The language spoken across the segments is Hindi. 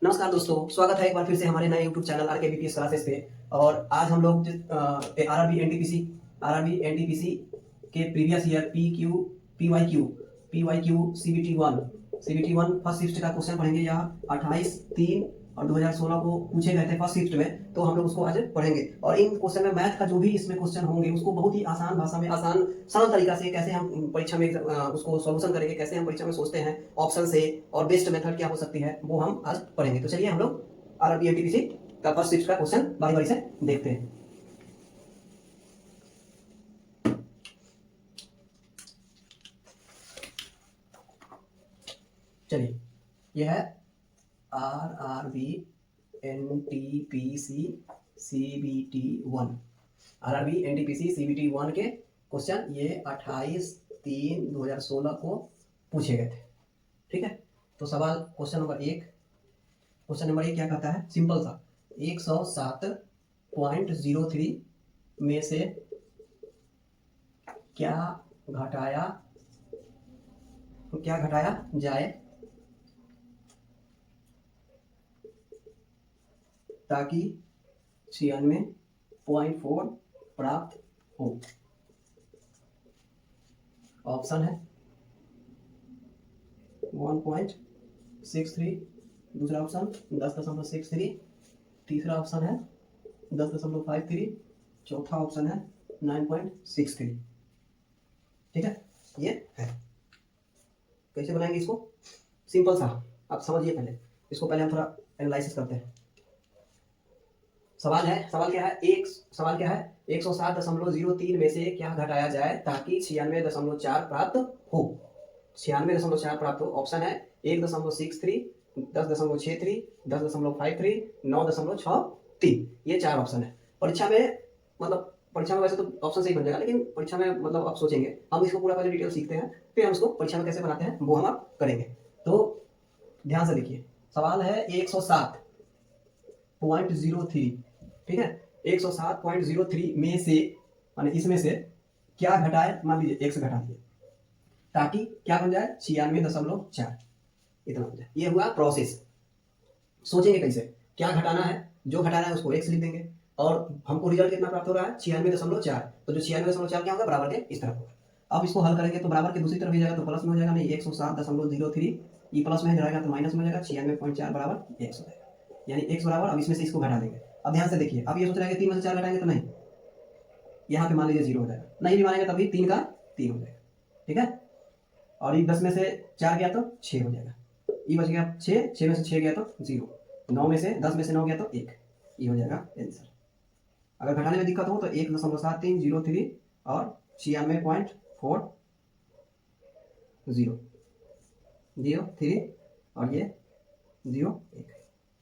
नमस्कार दोस्तों, स्वागत है एक बार फिर से हमारे नए YouTube channel R K BPS classes पे। और आज हम लोग आरआरबी एनटीपीसी के previous year P Y Q CBT one first shift का क्वेश्चन पढ़ेंगे। यह 28/3 और 2016 को पूछे गए थे फर्स्ट शिफ्ट में, तो हम लोग उसको आज पढ़ेंगे। और इन क्वेश्चन में मैथ का जो भी इसमें क्वेश्चन होंगे उसको बहुत ही आसान भाषा में, आसान सरल तरीका से कैसे हम परीक्षा में उसको सॉल्यूशन करेंगे, कैसे हम परीक्षा में सोचते हैं ऑप्शन से, और बेस्ट मेथड क्या हो सकती है, वो हम आज पढ़ेंगे। तो चलिए हम लोग आरआरबी एनटीपीसी का फर्स्ट शिफ्ट का क्वेश्चन बारी बारी से देखते हैं। चलिए, यह है RRB NTPC CBT 1 RRB NTPC CBT 1 के क्वेश्चन ये 28/3/2016 को पूछे गए थे। ठीक है, तो सवाल क्वेश्चन नंबर एक क्या कहता है, सिंपल सा 107.03 में से क्या घटाया जाए ताकि 96.4 प्राप्त हो। ऑप्शन है 1.63, दूसरा ऑप्शन 10.63, तीसरा ऑप्शन है 10.53, चौथा ऑप्शन है 9.63। ठीक है, ये है। कैसे बनाएंगे इसको, सिंपल सा, आप समझिए। पहले हम थोड़ा एनालिसिस करते हैं। सवाल क्या है 107.03 में से क्या घटाया जाए ताकि 96.4 प्राप्त हो। 96.4 प्राप्त हो। ऑप्शन है 1.63, 10.63, 10.53, 9.63। ये चार ऑप्शन है। परीक्षा में वैसे तो ऑप्शन से ही बन जाएगा, लेकिन परीक्षा में आप सोचेंगे। हम इसको पूरा पहले डिटेल सीखते हैं, फिर हम इसको परीक्षा में कैसे बनाते हैं वो हम आप करेंगे। तो ध्यान से देखिए, सवाल है 107.03। ठीक है, 107.03 में से, माने इसमें से क्या घटाए, मान लीजिए 1 से घटा दिए ताकि क्या बन जाए 96.4 इतना बन जाए। ये हुआ प्रोसेस। सोचेंगे कैसे, क्या घटाना है, जो घटाना है उसको 1 से लिख देंगे, और हमको रिजल्ट कितना प्राप्त हो रहा है 96.4। तो जो 96.4 क्या होगा, बराबर के इस तरफ होगा। अब इसको हल करेंगे तो बराबर के दूसरी तरफ ही जाएगा, तो प्लस में हो जाएगा। नहीं, 107.03 ये प्लस में जाएगा तो माइनस में हो जाएगा। 96.4 बराबर 1 हो जाएगा, यानी x बराबर। अब इसमें से इसको घटा देंगे। अब ध्यान से देखिए, अब ये सोच रहा है कि 3 में से 4 घटाएंगे तो नहीं, यहाँ पे मान लीजिए 0 हो जाएगा। नहीं भी मानेंगे तभी 3 का 3 हो जाएगा। ठीक है, और ये 10 में से 4 गया तो 6 हो जाएगा। ये बच गया 6 में से 6 गया तो 0, 9 में से 10 में से 9 गया तो 1। ये हो जाएगा आंसर। अगर घटाने में दिक्कत हो तो 1.7303 और 96.40 और ये 0 1।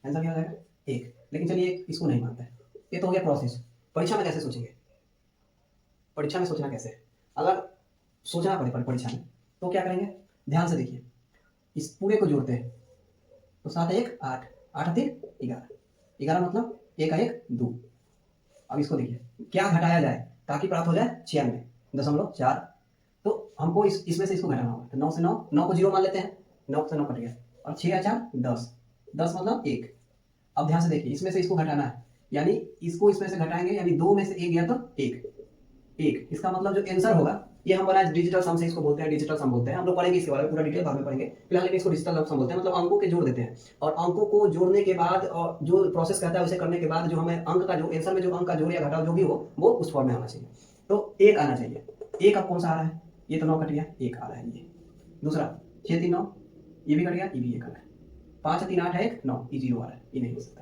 आंसर क्या हो जाएगा 1। लेकिन चलिए इसको नहीं मानते हैं। ये तो हो गया प्रोसेस। परीक्षा में कैसे सोचेंगे, परीक्षा में सोचना कैसे, अगर सोचना पड़े परीक्षा में तो क्या करेंगे, ध्यान से देखिए। इस पूरे को जोड़ते हैं तो 7 1 8, 8 3 11, 11 मतलब 1 का 1 2। अब इसको देखिए, क्या घटाया जाए ताकि प्राप्त हो जाए 96.4। तो हमको इसमें से इसको घटाना होगा। तो 9 से 9 को 0 मान लेते हैं, 9 से 9 कट गया, और 6 या 4 10, 10 मतलब 1। अब ध्यान से देखिए, इसमें से इसको घटाना है, यानी इसको इसमें से घटाएंगे, यानी 2 में से 1 गया तो 1। इसका मतलब जो आंसर होगा, ये हम बनाए डिजिटल सम से, इसको बोलते हैं डिजिटल सम बोलते हैं। हम लोग पढ़ेंगे इसके बारे में पूरा डिटेल बाद में पढ़ेंगे, फिलहाल लेकिन इसको डिजिटल सम बोलते हैं। मतलब अंकों के जोड़ देते हैं, और अंकों को जोड़ने के बाद, और जो प्रोसेस कहता है उसे करने के बाद, जो हमें अंक का जो आंसर में जो अंक का जोड़ या घटाव जो भी हो वो उस फॉर्म में आना चाहिए। तो 1 आना चाहिए। 1 अब कौन सा आ रहा है, ये तो 9 कट गया, 1 आ रहा है ये। दूसरा 6 3 9, ये भी कट गया, ये भी 1 आ रहा है। 5 3 8 है 1 9, ये 0 आ रहा है, ये नहीं हो सकता।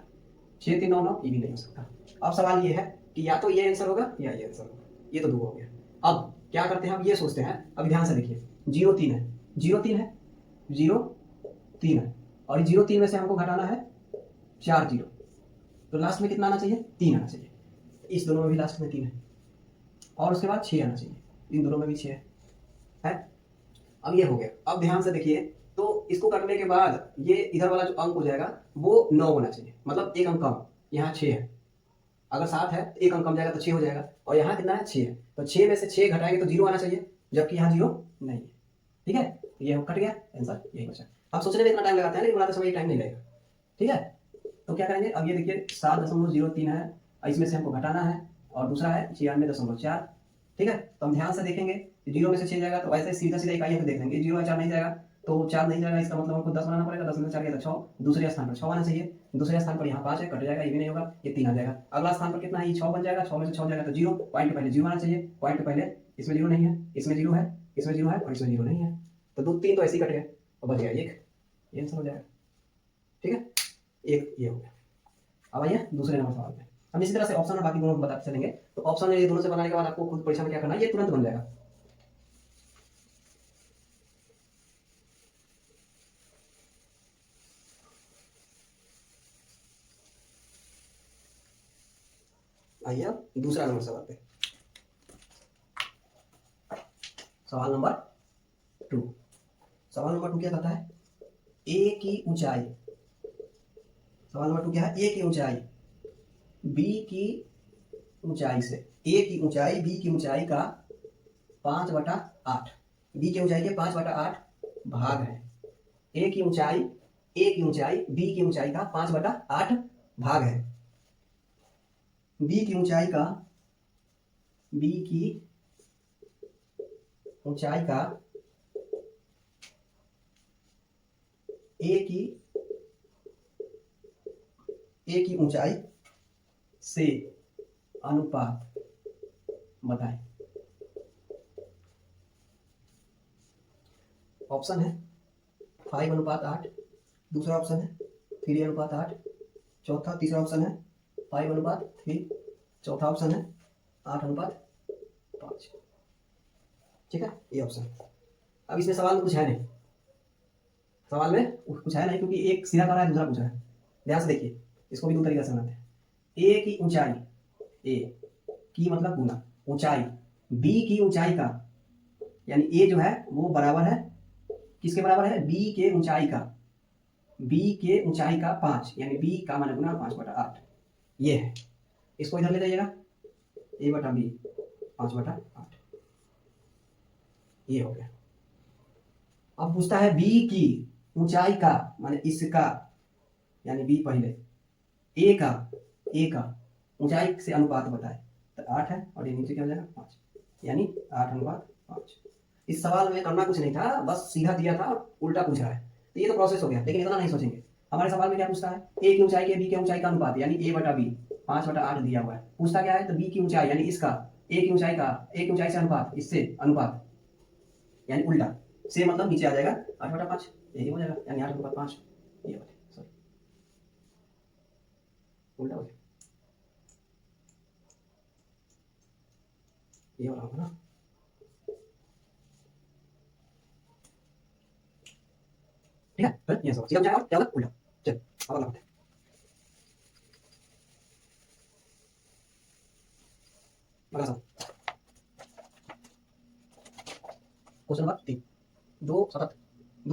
6 3 9 9, ये भी नहीं हो सकता। अब सवाल ये है कि या तो ये आंसर होगा या ये आंसर होगा। ये तो 2 हो गया। अब क्या करते हैं, हम ये सोचते हैं। अब ध्यान से देखिए, 0 3 है, 0 3 है, 0 3 है, और 0 3 में से हमको घटाना है 4 0, तो लास्ट में कितना आना चाहिए, 3 आना चाहिए। इस दोनों में भी लास्ट में 3 है, और उसके बाद 6 आना चाहिए, इन दोनों में भी 6 है। अब ये हो गया। अब ध्यान से देखिए, तो इसको करने के बाद ये इधर वाला जो अंक हो जाएगा वो 9 होना चाहिए, मतलब 1 अंक कम। यहाँ 6 है, अगर 7 है तो 1 अंक कम जाएगा तो 6 हो जाएगा, और यहाँ कितना है 6 है, तो 6 में से 6 घटाएंगे तो 0 आना चाहिए, जबकि यहाँ 0 नहीं है। ठीक है, ये कट गया, आंसर यही बचा। अब सोचने में इतना टाइम लगाते हैं, लेकिन बनाते समय टाइम नहीं लगेगा। ठीक है। तो क्या करेंगे, अब ये देखिए 7.03 है, इसमें से हमको घटाना है, और दूसरा है 96.4। ठीक है, तो हम ध्यान से देखेंगे, जीरो में से 6 जाएगा तो ऐसे सीधा सीधा इकाई देख लेंगे, 0 है 4 नहीं जाएगा, तो 4 नहीं जाएगा, इसका मतलब हमको 10 बनाना पड़ेगा, 10 में 4 गया 6, दूसरे स्थान पर 6 आना चाहिए, दूसरे स्थान पर यहाँ 5 है, कट जाएगा, ये भी नहीं होगा, ये 3 आ जाएगा, अगला स्थान पर कितना है, ये 6 बन जाएगा, 6 में से 6 जाएगा तो 0, पॉइंट पहले 0 आना चाहिए, पॉइंट पहले इसमें 0 नहीं है, इसमें 0 है, इसमें 0 है और इसमें 0 नहीं है, तो 2 3 तो ऐसे ही कट गए, और बच गया 1, ये आंसर हो जाएगा। ठीक है, एक ये हो गया। अब आइए दूसरे नंबर सवाल में, हम इसी तरह से ऑप्शन और बाकी दोनों बताते चलेंगे। तो ऑप्शन ये दोनों से बनाने के बाद आपको खुद परीक्षा में क्या करना है, ये तुरंत बन जाएगा। आइए अब दूसरा नंबर सवाल पे, सवाल नंबर 2। सवाल नंबर 2 क्या कहता है, ए की ऊंचाई, सवाल नंबर 2 क्या है, ए की ऊंचाई बी की ऊंचाई से, ए की ऊंचाई बी की ऊंचाई का 5/8, बी की ऊंचाई के 5/8 भाग है। ए की ऊंचाई बी की ऊंचाई का 5/8 भाग है। बी की ऊंचाई का ए की ऊंचाई से अनुपात बताएं। ऑप्शन है 5:8, दूसरा ऑप्शन है 3:8, तीसरा ऑप्शन है 5:3, चौथा ऑप्शन है 8:5। ठीक है, ये ऑप्शन। अब इसमें सवाल में कुछ है नहीं, सवाल में कुछ है नहीं, क्योंकि एक सीधा कर रहा है, दूसरा पूछ रहा है। ध्यान से देखिए, इसको भी दो तरीके से बनाते हैं। ए की ऊंचाई, ए की मतलब गुना ऊंचाई, बी की ऊंचाई का, यानी ए जो है वो बराबर है किसके बराबर है, बी के ऊंचाई का, बी के ऊंचाई का 5, यानी बी का मान गुना 5/8, ये है। इसको इधर ले जाइएगा, a/b 5/8, ये हो गया। अब पूछता है बी की ऊंचाई का, माने इसका, यानी बी पहले, ए का ऊंचाई से अनुपात बताए, तो 8 है, और ये नीचे क्या हो जाएगा 5, यानी 8:5। इस सवाल में करना कुछ नहीं था, बस सीधा दिया था, उल्टा पूछ रहा है, तो ये तो प्रोसेस हो गया। लेकिन इतना नहीं सोचेंगे, हमारे सवाल में क्या पूछता है, ए की ऊंचाई के बी के ऊंचाई का अनुपात, यानी a/b 5/8 दिया हुआ है। पूछता क्या है, तो बी की ऊंचाई यानी इसका, ए की ऊंचाई से अनुपात, इससे अनुपात, यानी उल्टा, से मतलब नीचे आ जाएगा 8/5, यही हो जाएगा, यानी 8/5, ये बात है, सॉरी उल्टा हो गया, ये वाला होगा ना। ठीक है, फिर ये सब सीधा जाएगा, क्या होगा उल्टा। चल अब अगला है, अगला सवाल, क्वेश्चन नंबर 3। दो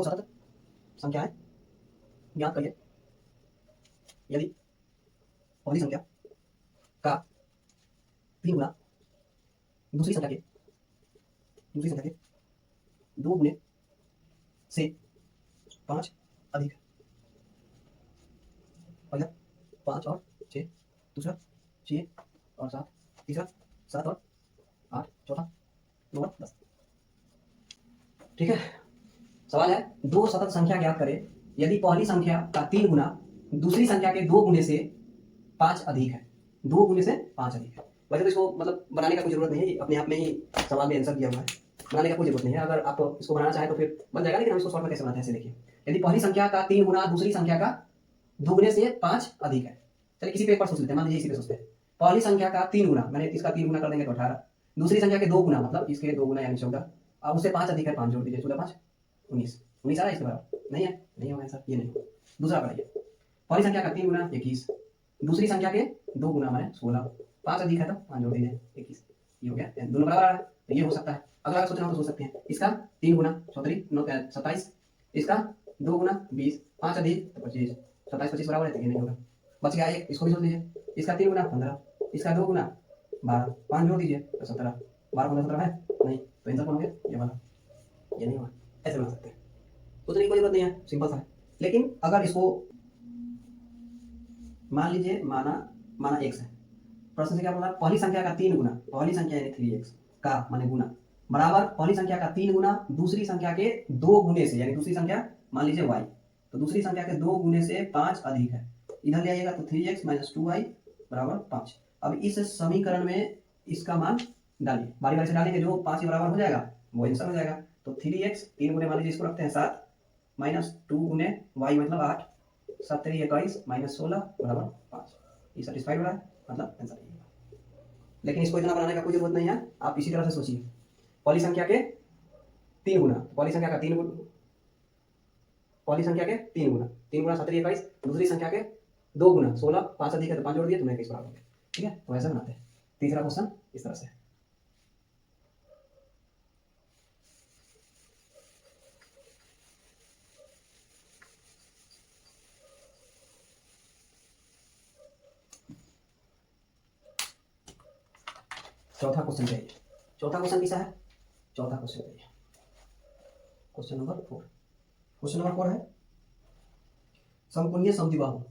सतत संख्याएं ज्ञात करिए, यदि पहली संख्या का 3 गुना दूसरी संख्या के 2 गुने से 5 अधिक है। पहला 5 और 6, दूसरा 6 और 7, तीसरा 7 और 8, चौथा 9 और 10। ठीक है, सवाल है दो सतत संख्या ज्ञात करें, यदि पहली संख्या का 3 गुना दूसरी संख्या के 2 गुने से 5 अधिक है, 2 गुने से 5 अधिक है। वैसे तो इसको मतलब बनाने का कोई जरूरत नहीं है, अपने आप में ही सवाल में आंसर दिया हुआ है, बनाने का कोई जरूरत नहीं है। अगर आप इसको बनाना चाहें तो फिर बन जाएगा, लेकिन हम इसको सॉल्व में कैसे बनाते हैं ऐसे देखिए। यदि पहली संख्या का 3 गुना दूसरी संख्या का 2 गुने से 5 अधिक है, चलिए किसी पे एक बार सोच लेते हैं, मान लीजिए इसी पे सोचते हैं। पहली संख्या का 3 गुना, मैंने इसका 3 गुना कर देंगे तो 18, दूसरी संख्या के 2 गुना मतलब इसके 2 गुना यानी 14, अब उससे 5 अधिक है, 5 जोड़ दीजिए, 14 5 19 आ रहा है इसके बराबर, नहीं है, नहीं होगा आंसर, ये नहीं होगा। दूसरा बनाइए, पहली संख्या का 3 गुना 21, दूसरी संख्या के 2 गुना माने 16, 5 अधिक है तो 5 जोड़ दीजिए 21, ये हो गया, दोनों बराबर आ रहा है, तो ये हो सकता है। अगर सोचना हो तो सोच सकते हैं, इसका 3 गुना 27, इसका 2 गुना 20, 5 अधिक तो 25, 27 25 बराबर है, तो ये नहीं होगा, बच गया एक, इसको भी सोच लीजिए, इसका 3 गुना 15, इसका 2 गुना 12, 5 जोड़ दीजिए तो 17, 12 गुना 17 है नहीं, तो आंसर कौन हो गया, ये वाला, ये नहीं होगा। ऐसे बना सकते हैं, सोचने की कोई जरूरत नहीं है, सिंपल सा है। लेकिन अगर इसको मान लीजिए माना x है, प्रश्न से क्या बोला, पहली संख्या का 3 गुना, पहली संख्या यानी 3x का माने गुना बराबर पहली संख्या का 3 गुना दूसरी संख्या के 2 गुने से, यानी दूसरी संख्या मान लीजिए y, तो दूसरी संख्या के 2 गुने से 5 अधिक है, इधर ले आइएगा तो 3x - 2y बराबर 5। अब इस समीकरण में इसका मान डालिए, बारी बारी से डालेंगे, जो 5 के बराबर हो जाएगा वो आंसर हो जाएगा। तो 3x 3 गुने मान लीजिए इसको रखते हैं 7 -2 गुने y मतलब 8, 7 3 21 -16 बराबर 5। ये सेटिस्फाइड हो रहा है, मतलब आंसर ये है। लेकिन इसको इतना बनाने का कोई जरूरत नहीं है, आप इसी तरह से सोचिए, पहली संख्या के 3 गुना, पहली संख्या का 3 गुना, पहली संख्या के 3 गुना, 3 गुना 7 3 21, दूसरी संख्या के 2 गुना 16, 5 अधिक है तो 5 जोड़ दिए तो 21 बराबर हो गया। ठीक है, तो ऐसे बनाते हैं। तीसरा क्वेश्चन इस तरह से है। चौथा क्वेश्चन चाहिए, चौथा क्वेश्चन कैसा है, चौथा क्वेश्चन चाहिए, क्वेश्चन नंबर 4। क्वेश्चन नंबर 4 है समकोणीय समद्विबाहु,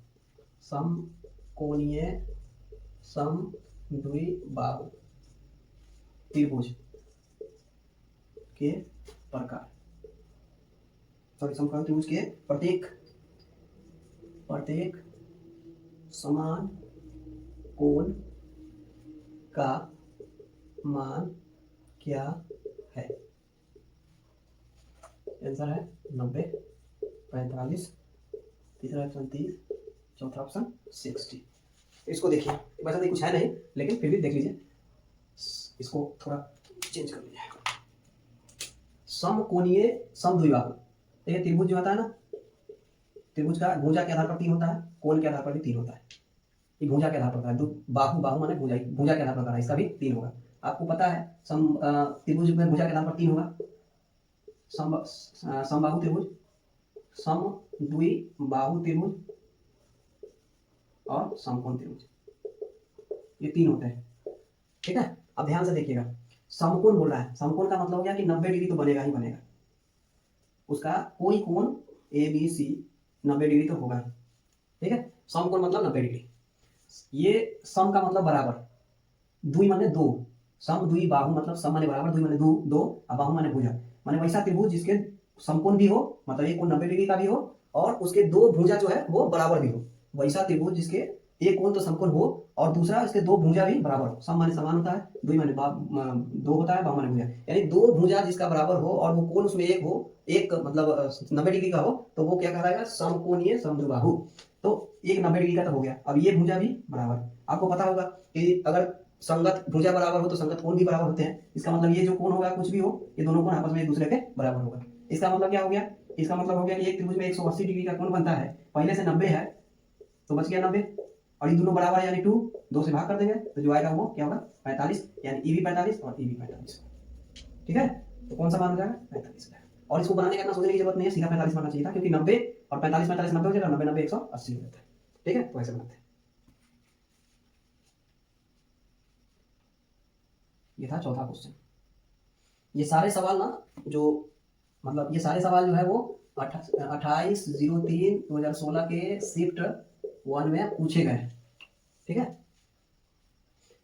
समकोणीय समद्विबाहु त्रिभुज के प्रकार, सॉरी समकोणीय त्रिभुज के प्रत्येक समान कोण का मान क्या है। आंसर है 90, 45, तीसरा ऑप्शन 30, चौथा ऑप्शन 60। इसको देखिए, वैसे तो कुछ है नहीं लेकिन फिर भी देख लीजिए, इसको थोड़ा चेंज कर लीजिए। समकोणीय समद्विबाहु, ये त्रिभुज जो होता है ना, त्रिभुज का भुजा के आधार पर 3 होता है, कोण के आधार पर भी 3 होता है। ये भुजा के आधार पर होता है, बाहु बाहु माने भुजा, भुजा के आधार पर होता है, इसका भी 3 होगा। आपको पता है त्रिभुज में भुजा के आधार पर 3 होगा, समबाहु त्रिभुज, समद्विबाहु त्रिभुज और समकोण त्रिभुज, ये 3 होते हैं। ठीक है, अब ध्यान से देखिएगा, समकोण बोल रहा है, समकोण का मतलब हो गया कि 90 डिग्री तो बनेगा ही बनेगा, उसका कोई कोण ABC 90 डिग्री तो होगा। ठीक है, समकोण मतलब 90 डिग्री। ये सम का मतलब बराबर, द्वि माने 2, सम द्वि बाहु मतलब सम माने बराबर, द्वि माने 2 और बाहु माने भुजा, माने वैसा त्रिभुज जिसके समकोण भी हो, मतलब एक कोण 90 डिग्री का भी हो और उसके 2 भुजा जो है वो बराबर भी हो, वैसा त्रिभुज जिसके एक कोण तो समकोण हो और दूसरा इसके 2 भुजा भी बराबर हो। सम माने समान होता है, द्वि माने 2 होता है, बाहु माने भुजा, यानी 2 भुजा जिसका बराबर हो और वो कोण उसमें एक हो, एक मतलब 90 डिग्री का हो, तो वो क्या कहलाएगा, समकोणीय समद्विबाहु। तो एक 90 डिग्री का तो हो गया। अब ये भुजा भी बराबर, आपको पता होगा कि अगर संगत भुजा बराबर हो तो संगत कोण भी बराबर होते हैं। इसका मतलब ये जो कोण होगा कुछ भी हो, ये दोनों कोण आपस में एक दूसरे के बराबर होगा। इसका मतलब क्या हो गया, इसका मतलब हो गया कि एक त्रिभुज में 180 डिग्री का कोण बनता है, पहले से 90 है तो बच गया 90, और ये दोनों बराबर यानी 2 से भाग कर देंगे तो जो आएगा वो क्या होगा 45, यानी ई भी 45 और ई भी 45। ठीक है, तो कौन सा मान हो जाएगा 45। और इसको बनाने का इतना सोचने की जरूरत नहीं है, सीधा 45 मानना चाहिए था, क्योंकि 90 और 45 45 90 हो जाएगा, 90 90 180 हो जाता है। ठीक है, तो ऐसे बनाते हैं। ये था चौथा क्वेश्चन। ये सारे सवाल ना जो मतलब ये सारे सवाल जो है वो 28/03/2016 के शिफ्ट 1 में पूछे गए। ठीक है,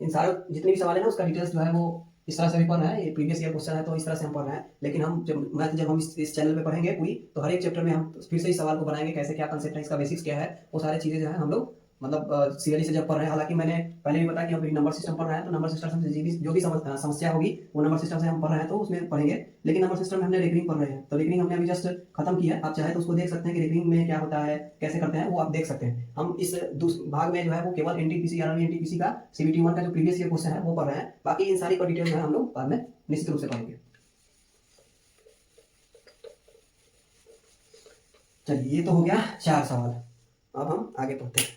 इन सारे जितने भी सवाल है ना उसका डिटेल्स जो है वो इस तरह से भी पढ़ रहे हैं, ये प्रीवियस ईयर क्वेश्चन है तो इस तरह से हम पढ़ रहे हैं। लेकिन हम जब हम इस चैनल पे पढ़ेंगे पूरी, तो हर एक चैप्टर में हम फिर से इस सवाल को बनाएंगे, कैसे क्या कंसेप्ट है, इसका बेसिक्स क्या है, वो सारी चीजें जो है हम लोग मतलब सीरियली से जब पढ़ रहे हैं। हालांकि मैंने पहले भी बताया कि हम नंबर सिस्टम पढ़ रहे हैं, तो नंबर सिस्टम से जो भी समस्या होगी वो नंबर सिस्टम से हम पढ़ रहे हैं तो उसमें पढ़ेंगे। लेकिन नंबर सिस्टम में हमने रेकरिंग पढ़ रहे हैं, तो रेकरिंग हमने अभी जस्ट खत्म की है, आप चाहे तो उसको देख सकते हैं कि रेकरिंग में क्या होता है, कैसे करते हैं, वो आप देख सकते हैं। हम इस भाग में जो है वो केवल एनटीपीसी एनटीपीसी का CBT 1 का जो प्रीवियस ईयर क्वेश्चन है वो पढ़ रहे हैं, बाकी इन सारी का डिटेल जो है हम लोग बाद में निश्चित रूप से पढ़ेंगे। चलिए, ये तो हो गया 4 सवाल। अब हम आगे पढ़ते हैं।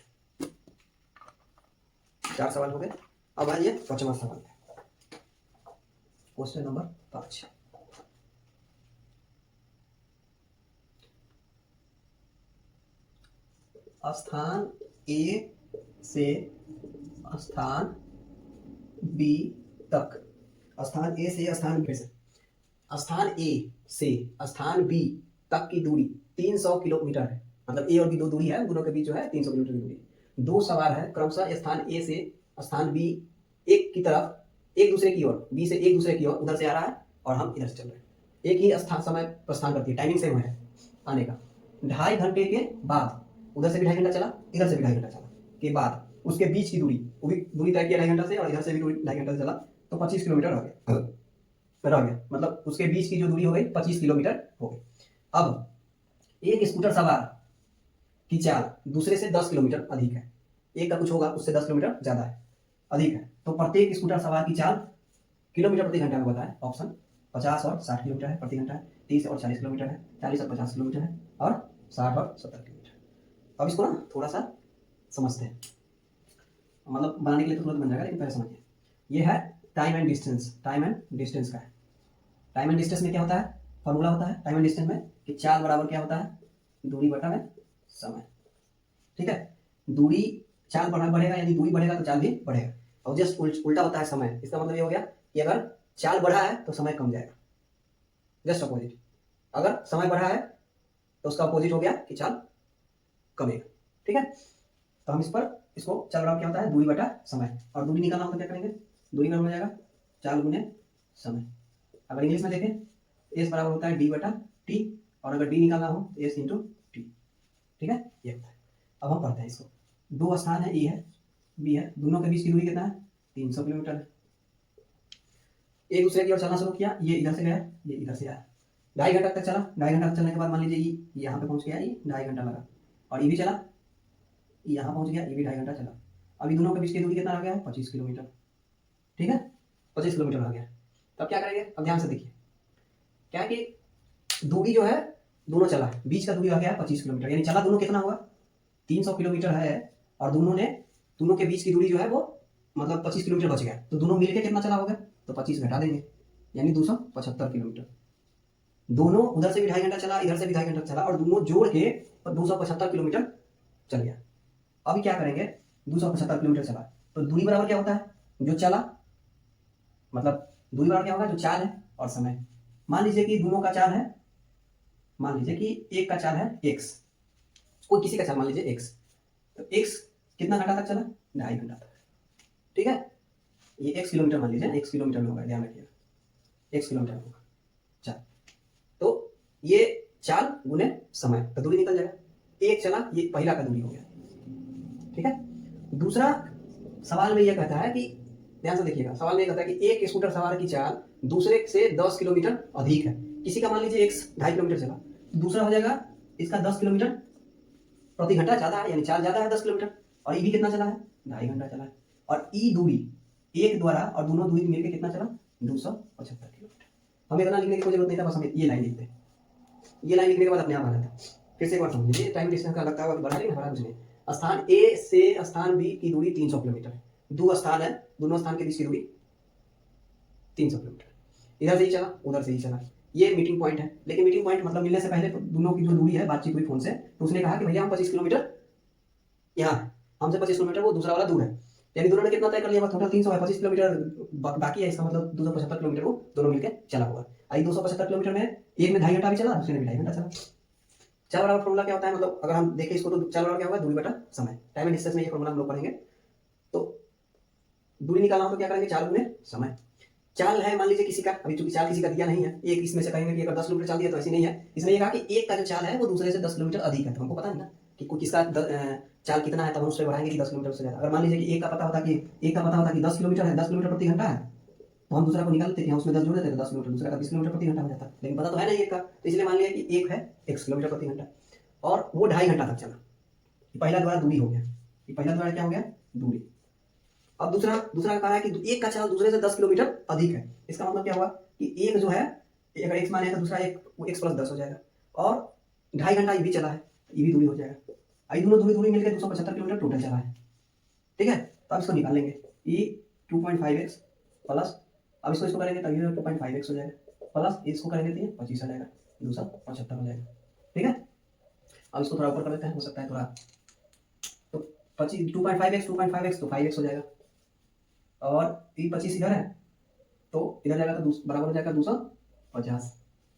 4 सवाल हो गए, अब आइए 5वां सवाल, क्वेश्चन नंबर 5। स्थान A से स्थान B तक, स्थान A से स्थान B से, स्थान A से स्थान B तक की दूरी 300 किलोमीटर है। मतलब A और B 2 दूरी है, दोनों के बीच जो है 300 किलोमीटर की दूरी। दो सवार है क्रमशः स्थान ए से स्थान बी एक की तरफ एक दूसरे की ओर, बी से एक दूसरे की ओर उधर से आ रहा है और हम इधर से चल रहे हैं, एक ही स्थान समय प्रस्थान करती है, टाइमिंग सेम है आने का। 2.5 घंटे के बाद उधर से भी 2.5 घंटा चला, इधर से भी 2.5 घंटा चला के बाद उसके बीच की दूरी, वो भी दूरी तय किया 2.5 घंटा से और इधर से भी दूरी 2.5 घंटा से चला, तो 25 किलोमीटर रह गया। मतलब उसके बीच की जो दूरी हो गई 25 किलोमीटर हो गई। अब एक स्कूटर सवार की चाल दूसरे से 10 किलोमीटर अधिक है, एक का कुछ होगा उससे 10 किलोमीटर ज्यादा है, अधिक है, तो प्रत्येक स्कूटर सवार की चाल किलोमीटर प्रति घंटा में बताए ऑप्शन 50 और 60 किलोमीटर है प्रति घंटा है, 30 और 40 किलोमीटर है, 40 और 50 किलोमीटर है और 60 और 70 किलोमीटर। अब इसको ना थोड़ा सा समझते हैं, मतलब बनाने के लिए तो तुरंत बन जाएगा लेकिन पहले समझिए। ये है time and distance, time and distance का है। टाइम एंड डिस्टेंस में क्या होता है, फॉर्मूला होता है टाइम एंड डिस्टेंस में कि चाल बराबर क्या होता है, दूरी बटा में समय। ठीक है, दूरी चाल बढ़ेगा यानी दूरी बढ़ेगा तो चाल भी बढ़ेगा, और जस्ट उल्टा होता है समय। इसका मतलब ये हो गया कि अगर चाल बढ़ा है तो समय कम जाएगा, जस्ट अपोजिट। अगर समय बढ़ा है तो उसका अपोजिट हो गया कि चाल कमेगा। ठीक है, तो हम इसको चाल बराबर क्या होता है, दूरी बटा समय, और दूरी निकालना हो तो क्या करेंगे, दूरी बराबर हो जाएगा चाल गुने समय। अगर इंग्लिश में देखें एस बराबर होता है डी बटा टी, और अगर डी निकालना हो एस इंटू टी। ठीक है, ये होता है। अब हम पढ़ते हैं इसको। दो स्थान है, ए है बी है, दोनों के बीच की दूरी कितना है, 300 किलोमीटर है। एक दूसरे की ओर चलना शुरू किया, ये इधर से गया ये इधर से आया, 2.5 घंटा तक चला। 2.5 घंटा तक चलने के बाद मान लीजिए ये यहाँ पे पहुंच गया, ये 2.5 घंटा लगा, और ये भी चला, यहाँ पहुंच गया, ये भी 2.5 घंटा चला। अभी दोनों के बीच की दूरी कितना आ गया है, 25 किलोमीटर। ठीक है, 25 किलोमीटर आ गया। तब क्या करेंगे, अब ध्यान से देखिए, क्या है कि दूरी जो है दोनों चला है, बीच का दूरी आ गया है 25 किलोमीटर, यानी चला दोनों कितना हुआ, 300 किलोमीटर है, और दोनों के बीच की दूरी जो है वो मतलब 25 किलोमीटर बच गया, तो दोनों मिलकर कितना चला होगा, तो 25 घटा देंगे यानी 275 किलोमीटर। दोनों उधर से भी 2.5 घंटा चला, इधर से भी 2.5 घंटा चला, और दोनों जोड़ के 275 किलोमीटर चल गया। अभी क्या करेंगे, 275 किलोमीटर चला तो दूरी बराबर क्या होता है, जो चला, मतलब दूरी बराबर क्या होगा, जो चाल है और समय। मान लीजिए कि दोनों का चाल है, मान लीजिए कि एक का चाल है x, कोई किसी का चाल मान लीजिए x, तो x कितना घंटा तक चला, 2.5 घंटा तक। ठीक है, ये x किलोमीटर मान लीजिए, x किलोमीटर में होगा, ध्यान रखिएगा x किलोमीटर में होगा चाल, तो ये चाल गुने समय, तो दूरी निकल जाएगा, एक चला, ये पहला का दूरी हो गया। ठीक है, दूसरा सवाल में यह कहता है कि ध्यान से देखिएगा, सवाल में यह कहता है कि एक स्कूटर सवार की चाल दूसरे से 10 किलोमीटर अधिक है। किसी का मान लीजिए x 2.5 किलोमीटर चला, दूसरा हो जाएगा इसका 10 किलोमीटर प्रति घंटा ज्यादा है, यानी चाल ज्यादा है 10 किलोमीटर, और ई भी कितना चला है, 2.5 घंटा चला है, और ई दूरी एक द्वारा और दोनों दूरी मिलकर कितना चला, 275 किलोमीटर। हमें इतना लिखने की कोई जरूरत नहीं था, बस हमें ये लाइन लिखते हैं, ये लाइन लिखने के बाद अपने आप आ जाता है। फिर से एक बार समझिए, टाइम डिस्टेंस का लगता है बड़ा, लेकिन बड़ा कुछ नहीं। स्थान ए से स्थान बी की दूरी 300 किलोमीटर है, दो स्थान है, दोनों स्थान के बीच की दूरी 300 किलोमीटर, इधर से ही चला उधर से ही चला, ये मीटिंग पॉइंट है। लेकिन मीटिंग पॉइंट मतलब मिलने से पहले दोनों की जो दूरी है, बातचीत हुई फोन से, तो उसने कहा कि भैया हम 25 किलोमीटर यहाँ है, हमसे 25 किलोमीटर वो दूसरा वाला दूर है, यानी दोनों ने कितना तय कर लिया, टोटल 300 है, 25 किलोमीटर बाकी है, इसका मतलब 275 किलोमीटर वो दोनों मिलकर चला होगा। आई 275 किलोमीटर में एक में 2.5 घंटा भी चला, दूसरे में भी 2.5 घंटा चला। चाल बराबर फॉर्मूला क्या होता है, मतलब अगर हम देखें इसको तो चाल बराबर क्या होगा, दूरी बटा समय। टाइम एंड डिस्टेंस में ये फॉर्मूला हम लोग पढ़ेंगे। तो दूरी निकालना हो तो क्या करेंगे, चाल गुने समय। चाल है मान लीजिए किसी का, अभी चूंकि चाल किसी का दिया नहीं है, एक इसमें से कहेंगे कि अगर 10 किलोमीटर चाल दिया तो ऐसी नहीं है, इसने ये कहा कि एक का जो चाल है वो दूसरे से 10 किलोमीटर अधिक है, तो हमको पता नहीं ना कि किसका चाल कितना है, तब हम उससे बढ़ाएंगे कि 10 किलोमीटर से ज्यादा। अगर मान लीजिए कि एक का पता होता कि 10 किलोमीटर है, 10 किलोमीटर प्रति घंटा है, तो हम दूसरा को निकालते हैं, उसमें 10 जोड़ देते, 10 किलोमीटर, दूसरा का 20 किलोमीटर प्रति घंटा हो जाता, लेकिन पता तो है नहीं एक का, तो इसलिए मान लिया कि एक है x किलोमीटर प्रति घंटा, और वो 2.5 घंटा तक चला। पहला द्वारा दूरी हो गया, पहला द्वारा क्या हो गया, दूरी। अब दूसरा का कहा है कि एक का चाल दूसरे से 10 किलोमीटर अधिक है, इसका मतलब क्या हुआ कि एक जो है, अगर x माने तो दूसरा एक x प्लस 10 हो जाएगा, और 2.5 घंटा ये भी चला है, ये भी दूरी हो जाएगा, आई दोनों दूरी मिलकर 275 किलोमीटर टोटल चला है। ठीक है, तो अब इसको निकाल लेंगे, ये 2.5x प्लस, अब इसको करेंगे तब ये 2.5x हो जाएगा, प्लस इसको करेंगे तो ये 25 आ जाएगा, 275 हो जाएगा। ठीक है, अब इसको थोड़ा ऊपर कर देते हैं, हो सकता है थोड़ा, तो 2.5x तो 5x हो जाएगा, और ये 25 इधर है तो इधर जाएगा तो बराबर हो जाएगा 250,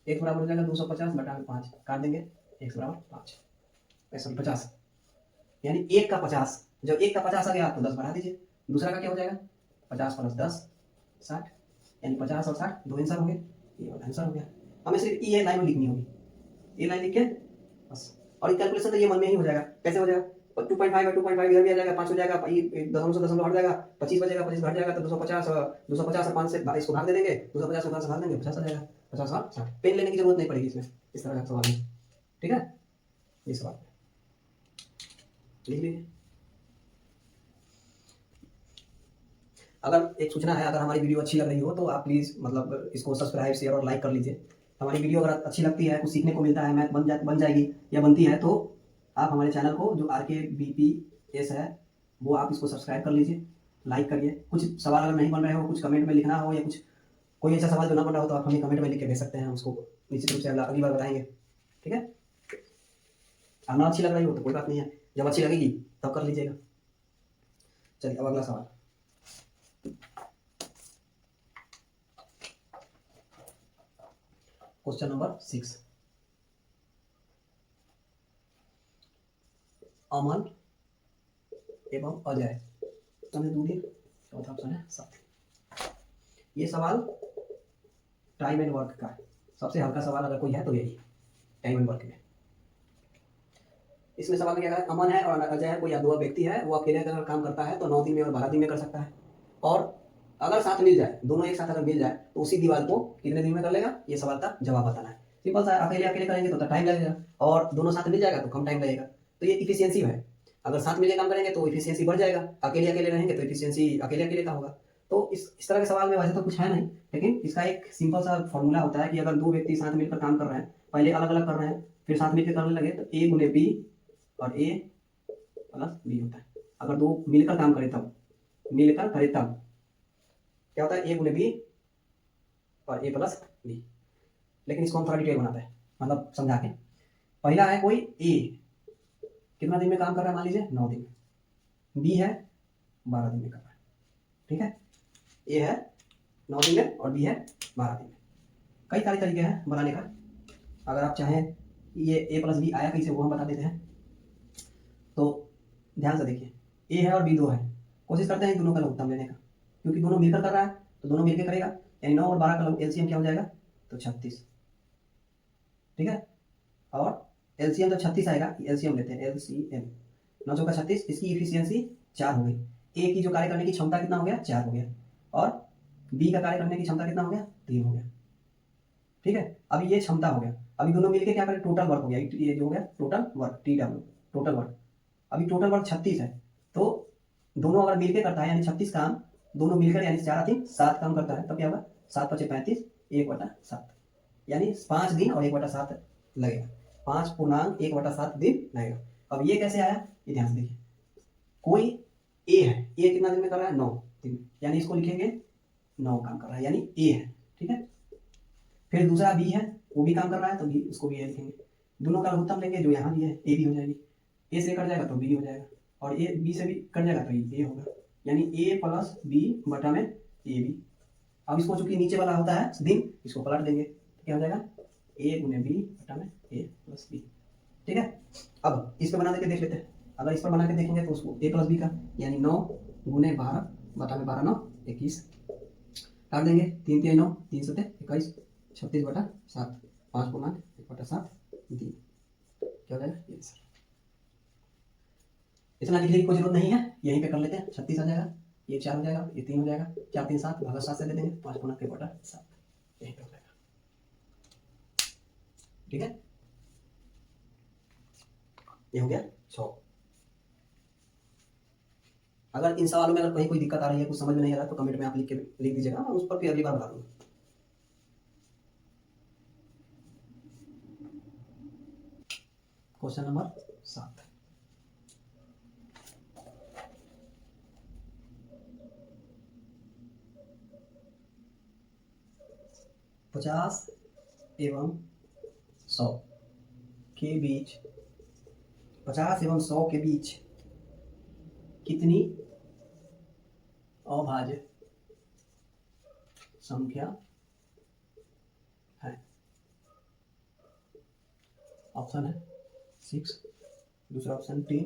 एक बराबर हो जाएगा 250 बटा 5, काट देंगे x बराबर 5, सॉरी 50, यानी एक का 50 जब एक का 50 आ गया तो 10 बढ़ा दीजिए। दूसरा का क्या हो जाएगा, 50 + 10 60, यानी 50 और 60 दो आंसर होंगे, ये वाला आंसर हो गया। हमें सिर्फ ये लाइन लिखनी होगी, ये लाइन लिख के बस। और कैलकुलेशन तो ये मन में ही हो जाएगा। कैसे हो जाएगा, 2.5 है, 2.5 इधर भी आ जाएगा, 5 हो जाएगा, दशमलव से दशमलव हट जाएगा, 25 बचेगा, 25 घट जाएगा तो 250 और 5 से इसको भाग दे देंगे, 250 और 5 से भाग देंगे, 50 आ जाएगा, 50 और 60। पेन लेने की जरूरत नहीं पड़ेगी इसमें, इस तरह का सवाल है। ठीक है, ये सवाल लिख लीजिए। अगर एक सूचना है, अगर हमारी वीडियो अच्छी लग रही हो तो आप प्लीज़ मतलब इसको सब्सक्राइब, शेयर और लाइक कर लीजिए। हमारी वीडियो अगर अच्छी लगती है, कुछ सीखने को मिलता है, मैथ बन जाएगी या बनती है, तो आप हमारे चैनल को जो RKBPS है वो आप इसको सब्सक्राइब कर लीजिए, लाइक करिए। कुछ सवाल अगर नहीं बन रहे हो, कुछ कमेंट में लिखना हो, या कुछ कोई ऐसा सवाल जो ना बन रहा हो तो आप हमें कमेंट में लिख के भेज सकते हैं, हम उसको निश्चित रूप से अगली बार बताएंगे। ठीक है, अब ना अच्छी लग रही हो तो कोई बात नहीं है, जब अच्छी लगेगी तब कर लीजिएगा। चलिए अब अगला सवाल। क्वेश्चन नंबर 6, अमन एवं अजय दूरी, चौथा ऑप्शन है साथी। ये सवाल टाइम एंड वर्क का है, सबसे हल्का सवाल अगर कोई है तो यही टाइम एंड वर्क में। इसमें सवाल में क्या है, अमन है और अजय है, कोई दो व्यक्ति है, वो अकेले अगर काम करता है तो 9 दिन में और 12 दिन में कर सकता है, और अगर साथ मिल जाए, दोनों एक साथ अगर मिल जाए तो उसी दीवार को कितने दिन में कर लेगा, ये सवाल का जवाब बताना है। सिंपल सा, अकेले अकेले करेंगे तो टाइम लगेगा, और दोनों साथ मिल जाएगा तो कम टाइम लगेगा। तो ये इफिशियंसी है, अगर साथ मिलकर काम करेंगे तो इफिशियंसी बढ़ जाएगा, अकेले अकेले रहेंगे तो इफिशियंसी अकेले अकेले का होगा। तो इस तरह के सवाल में वैसे तो कुछ है नहीं, लेकिन इसका एक सिंपल सा फॉर्मूला होता है कि अगर दो व्यक्ति साथ मिलकर काम कर रहे हैं, पहले अलग अलग कर रहे हैं फिर साथ मिलकर करने लगे, तो A × B और A + B होता है। अगर दो मिलकर काम करें तब, मिलकर करे तब क्या होता है, A × B और A + B। लेकिन इसको हम थोड़ा डिटेल बनाते हैं, मतलब समझा के। पहला है कोई A कितना दिन में काम कर रहा है, मान लीजिए 9 दिन में, B है 12 दिन में कर रहा है। ठीक है, A है 9 दिन में और B है 12 दिन में। कई सारे तरीके हैं बनाने का, अगर आप चाहें ये A + B आया कैसे वो हम बता देते हैं। तो ध्यान से देखिए, A है और B 2 है, कोशिश करते हैं दोनों का लघुत्तम लेने का, क्योंकि दोनों मिलकर कर रहा है तो दोनों मिलकर करेगा, यानी 9 और 12 का एलसीएम क्या हो जाएगा, तो 36। ठीक है, और एलसीएम जब 36 आएगा, एलसीएम लेते हैं, एलसीएम 9 चौका 36, इसकी इफिशियंसी 4 हो गई। ए की जो कार्य करने की क्षमता कितना हो गया, 4 हो गया, और बी का कार्य करने की क्षमता कितना हो गया, 3 हो गया। ठीक है, अभी ये क्षमता हो गया, अभी दोनों मिलकर क्या करें, टोटल वर्क हो गया, ये जो हो गया total work, TW total work. अभी टोटल वर्क 36 है, तो दोनों अगर मिलकर करता है यानी 36 काम, दोनों मिलकर यानी 4 3 7 काम करता है, तब क्या होगा, 7 × 5 = 35, 1/7, यानी 5 दिन और 1/7 लगेगा, 5.1/7 दिन लगेगा। अब ये कैसे आया, ये ध्यान से देखिए। कोई ए है, ए कितना दिन में कर रहा है, 9 दिन, यानी इसको लिखेंगे 9 काम कर रहा है, यानी ए है। ठीक है, फिर दूसरा बी है, वो भी काम कर रहा है, तो बी, उसको भी ए लिखेंगे। दोनों का लघुत्तम लेंगे, जो यहाँ भी है, ए भी हो जाएगी, ए से कट जाएगा तो बी हो जाएगा, और ए बी से भी कट जाएगा तो ए होगा, यानी A + B बटा में AB। अब इसको चूंकि नीचे वाला होता है दिन, इसको पलट देंगे तो क्या हो जाएगा, A × B बटा में A + B। ठीक है, अब इस पर बना देके देख लेते हैं। अगर इस पर बना के देखेंगे तो उसको A + B का, यानी 9 × 12 बटा में 12 9 21 काट देंगे, 3 3 9 3 7 21, 36/7, 5.1/7 दिन, क्या हो जाएगा, ये सर। इतना लिखने की कोई जरूरत नहीं है, यहीं पे कर लेते हैं, 36 आ जाएगा, ये 4 हो जाएगा, ये 3 हो जाएगा, 4 3 7 भागा 7 से दे देंगे, 5.1/7 यहीं पे हो जाएगा। ठीक है, ये हो गया 6। अगर इन सवालों में अगर कहीं कोई दिक्कत आ रही है, कुछ समझ में नहीं आ रहा, तो कमेंट में आप लिख दीजिएगा, उस पर फिर अगली बार बता दूंगा। क्वेश्चन नंबर 7, पचास एवं 100 के बीच, 50 एवं 100 के बीच कितनी अभाज्य संख्या है। ऑप्शन है 6, दूसरा ऑप्शन 10,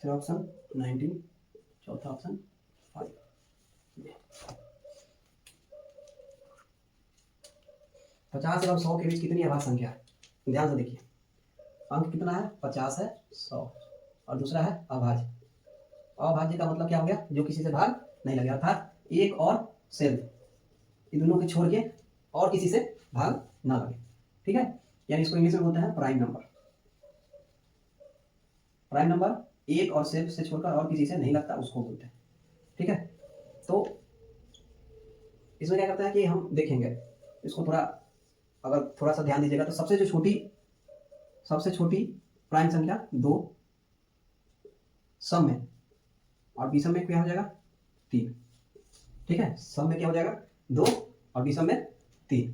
तीसरा ऑप्शन 19, चौथा ऑप्शन 5। 50 एवं 100 के बीच कितनी अभाज्य संख्या है? ध्यान से देखिए, अंक कितना है? 50 है, 100, और दूसरा है अभाज्य। अभाज्य का मतलब क्या हो गया? जो किसी से भाग नहीं लगे, अर्थात एक और सेल्फ, इन दोनों के छोड़ के और किसी से भाग ना लगे। ठीक है, यानी इसको इंग्लिश में बोलते हैं प्राइम नंबर। प्राइम नंबर एक और सेल्फ से छोड़कर और किसी से नहीं लगता, उसको बोलते हैं। ठीक है, तो इसमें क्या करता है कि हम देखेंगे इसको थोड़ा, अगर थोड़ा सा ध्यान दीजिएगा तो सबसे छोटी प्राइम संख्या 2, सम में, और विषम में क्या हो जाएगा? 3। ठीक है, सम में क्या हो जाएगा? 2 और विषम में 3।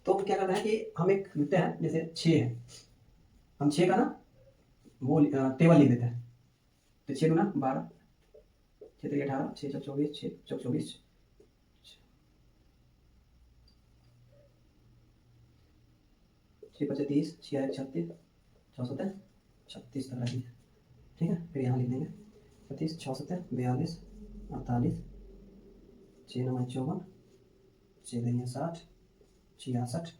तो क्या करना है कि हम एक लिखते हैं, जैसे 6 है, हम 6 का ना वो टेबल लिख देते हैं। तो 6 गुना 12, 6 3 18, 6 चौक 24, 6 चौक 24, 6 5 30, 6 1 36, 6 7 36 तक रहेगी। ठीक है, फिर यहाँ लिख देंगे 36, 6 7 42, 48, 6 9 54, 6 2 60, 66,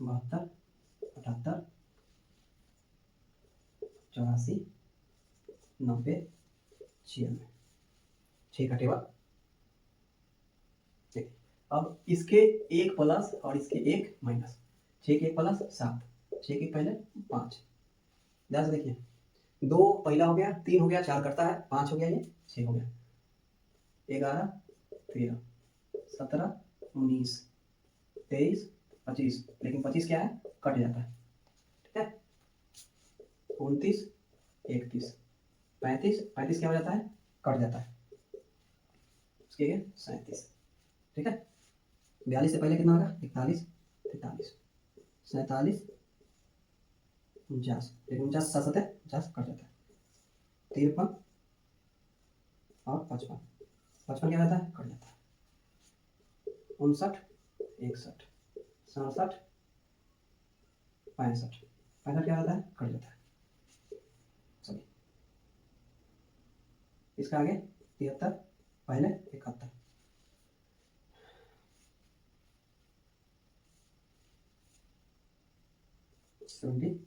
72, 78, 84, 90, 96। 6 का टेबल। अब इसके एक प्लस और इसके एक माइनस, 6 के एक प्लस 7, 6 के पहले 5। ध्यान से देखिए, 2 पहला हो गया, 3 हो गया, 4 करता है, 5 हो गया, ये 6 हो गया, 11 13 17 19 23 25, लेकिन 25 क्या है? कट जाता है। ठीक है, 29 31 35, 35 क्या हो जाता है? कट जाता है, उसके 37। ठीक है, 42 से पहले कितना होगा? 41 43 47 49, लेकिन 49 7 7 50 कट जाता है, 53 और 55, 55 क्या रहता है? कट जाता है, 59 61 67 65, 65 क्या रहता है? कट जाता है। सॉरी, इसका आगे 73, पहले 71, 79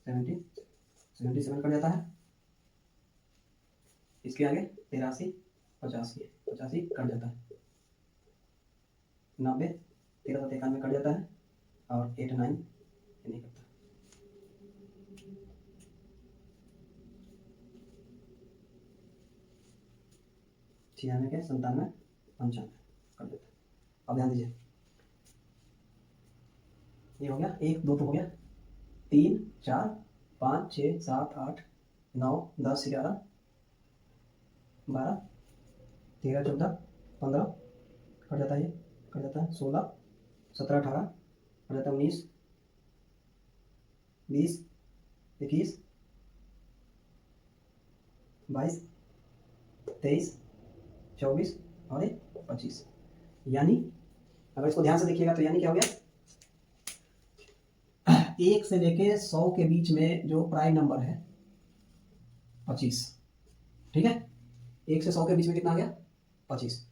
70 77 कट जाता है। इसके आगे 83 85 85 कट जाता है, 90 13 7 91 कट जाता है, और 8 9 नहीं करता। छियानवे के 97 95 कर देते हैं। अब ध्यान दीजिए, ये हो गया 1 2 तो हो गया, 3 4 5 6 7 8 9 10 11 12 13 14 15 कट जाता है, ये कट जाता है, 16 17 18 कट जाता है, 19 20 21 22 23 24 और 25। यानी अगर इसको ध्यान से देखिएगा तो यानी क्या हो गया? 1 से लेके 100 के बीच में जो प्राइम नंबर है 25। ठीक है, 1 से 100 के बीच में कितना आ गया? 25।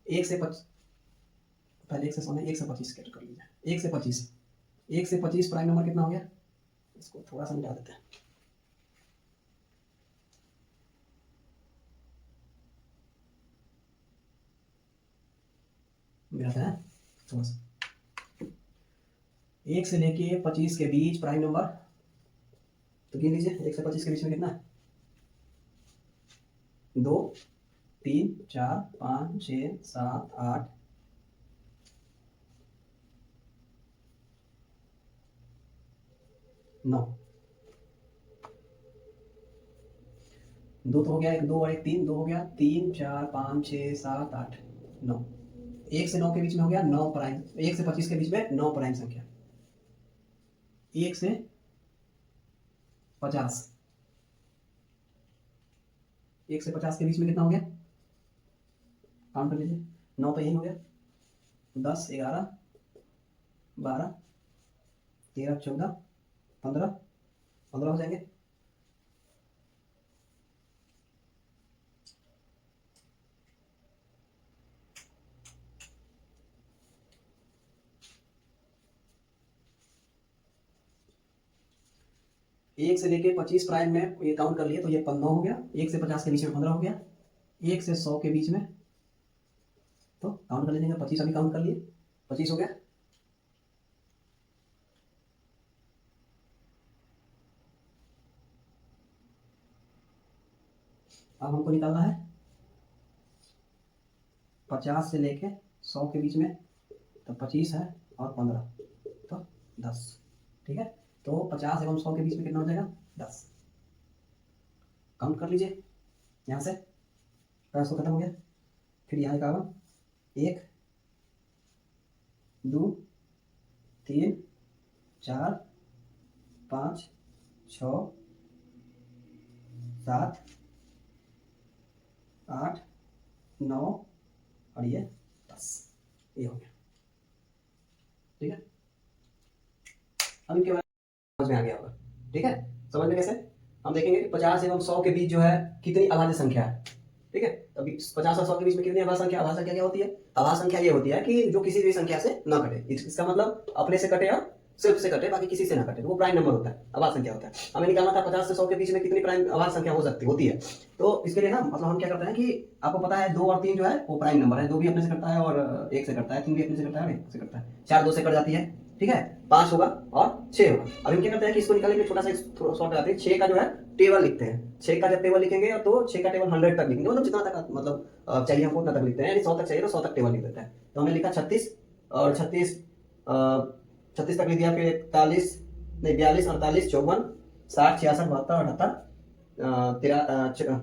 1 से 25, पहले 1 से 100 में 1 से 25 कैट कर लीजिए, 1 से 25, 1 से 25 प्राइम नंबर कितना हो गया? इसको थोड़ा सा मिटा देते हैं, मिलाते हैं थोड़ा सा। 1 से लेके 25 के बीच प्राइम नंबर, तो गिन लीजिए 1 से 25 के बीच में कितना है? 2 3 4 5 6 7 8 9, 2 तो हो गया, 1 2 और 1 3, 2 हो गया, 3 4 5 6 7 8 9। 1 से 9 के बीच में हो गया 9 प्राइम, 1 से 25 के बीच में 9 प्राइम संख्या। 1 से 50, 1 से 50 के बीच में कितना हो गया? काउंट कर लीजिए, 9 तो यही हो गया, 10 11 12 13 14 15 15 हो जाएंगे, 1 से लेके 25 प्राइम में ये काउंट कर लिए तो ये 9 हो गया, 1 से 50 के बीच में 15 हो गया, 1 से 100 के बीच में तो काउंट कर लीजिएगा, 25 अभी काउंट कर लिए, 25 हो गया। अब हमको निकालना है 50 से लेके 100 के बीच में, तो 25 है और 15 तो 10, ठीक है। तो 50 एवं 100 के बीच में कितना हो जाएगा, 10। काउंट कर लीजिए यहाँ से, 100 खत्म हो गया, फिर यहाँ का 1 2 3 4 5 6 7 8 9 और ये 10, ये हो गया, ठीक है। अब इनके बारे में समझ में आ गया होगा, ठीक है। समझ में कैसे, हम देखेंगे कि 50 एवं 100 के बीच जो है कितनी अभाज्य संख्या है, ठीक है। तो 50 और 100 के बीच में कितनी अभाज्य संख्या, अभाज्य संख्या क्या होती है, अभाज्य संख्या ये होती है कि जो किसी भी संख्या से ना कटे, इसका मतलब अपने से कटे और सिर्फ से कटे, बाकी किसी से ना कटे, तो वो प्राइम नंबर होता है, अभाज्य संख्या होता है। हमें निकालना था 50 से 100 के बीच में कितनी प्राइम अभाज्य संख्या हो सकती होती है। तो इसके लिए ना मतलब हम क्या करते हैं कि आपको पता है 2 और 3 जो है वो प्राइम नंबर है, 2 भी अपने से कटता है और 1 से कटता है, 3 भी अपने से कटता है और 1 से कटता है, 4 2 से कट जाती है, ठीक है। 5 होगा और 6 होगा। अब हम क्या करते हैं कि इसको निकालने के लिए छोटा सा शॉर्ट लगाते हैं, 6 का जो है टेबल लिखते हैं, 6 का जब टेबल लिखेंगे तो 6 का टेबल 100 तक लिखेंगे, मतलब जितना तक मतलब चाहिए हमको उतना तक लिखते हैं, यानी 100 तक चाहिए तो 100 तक टेबल लिख देते हैं। तो हमने लिखा 36 और 36 36 तक लिख दिया, फिर 41 नहीं 42 48 54 60 66 72 78 84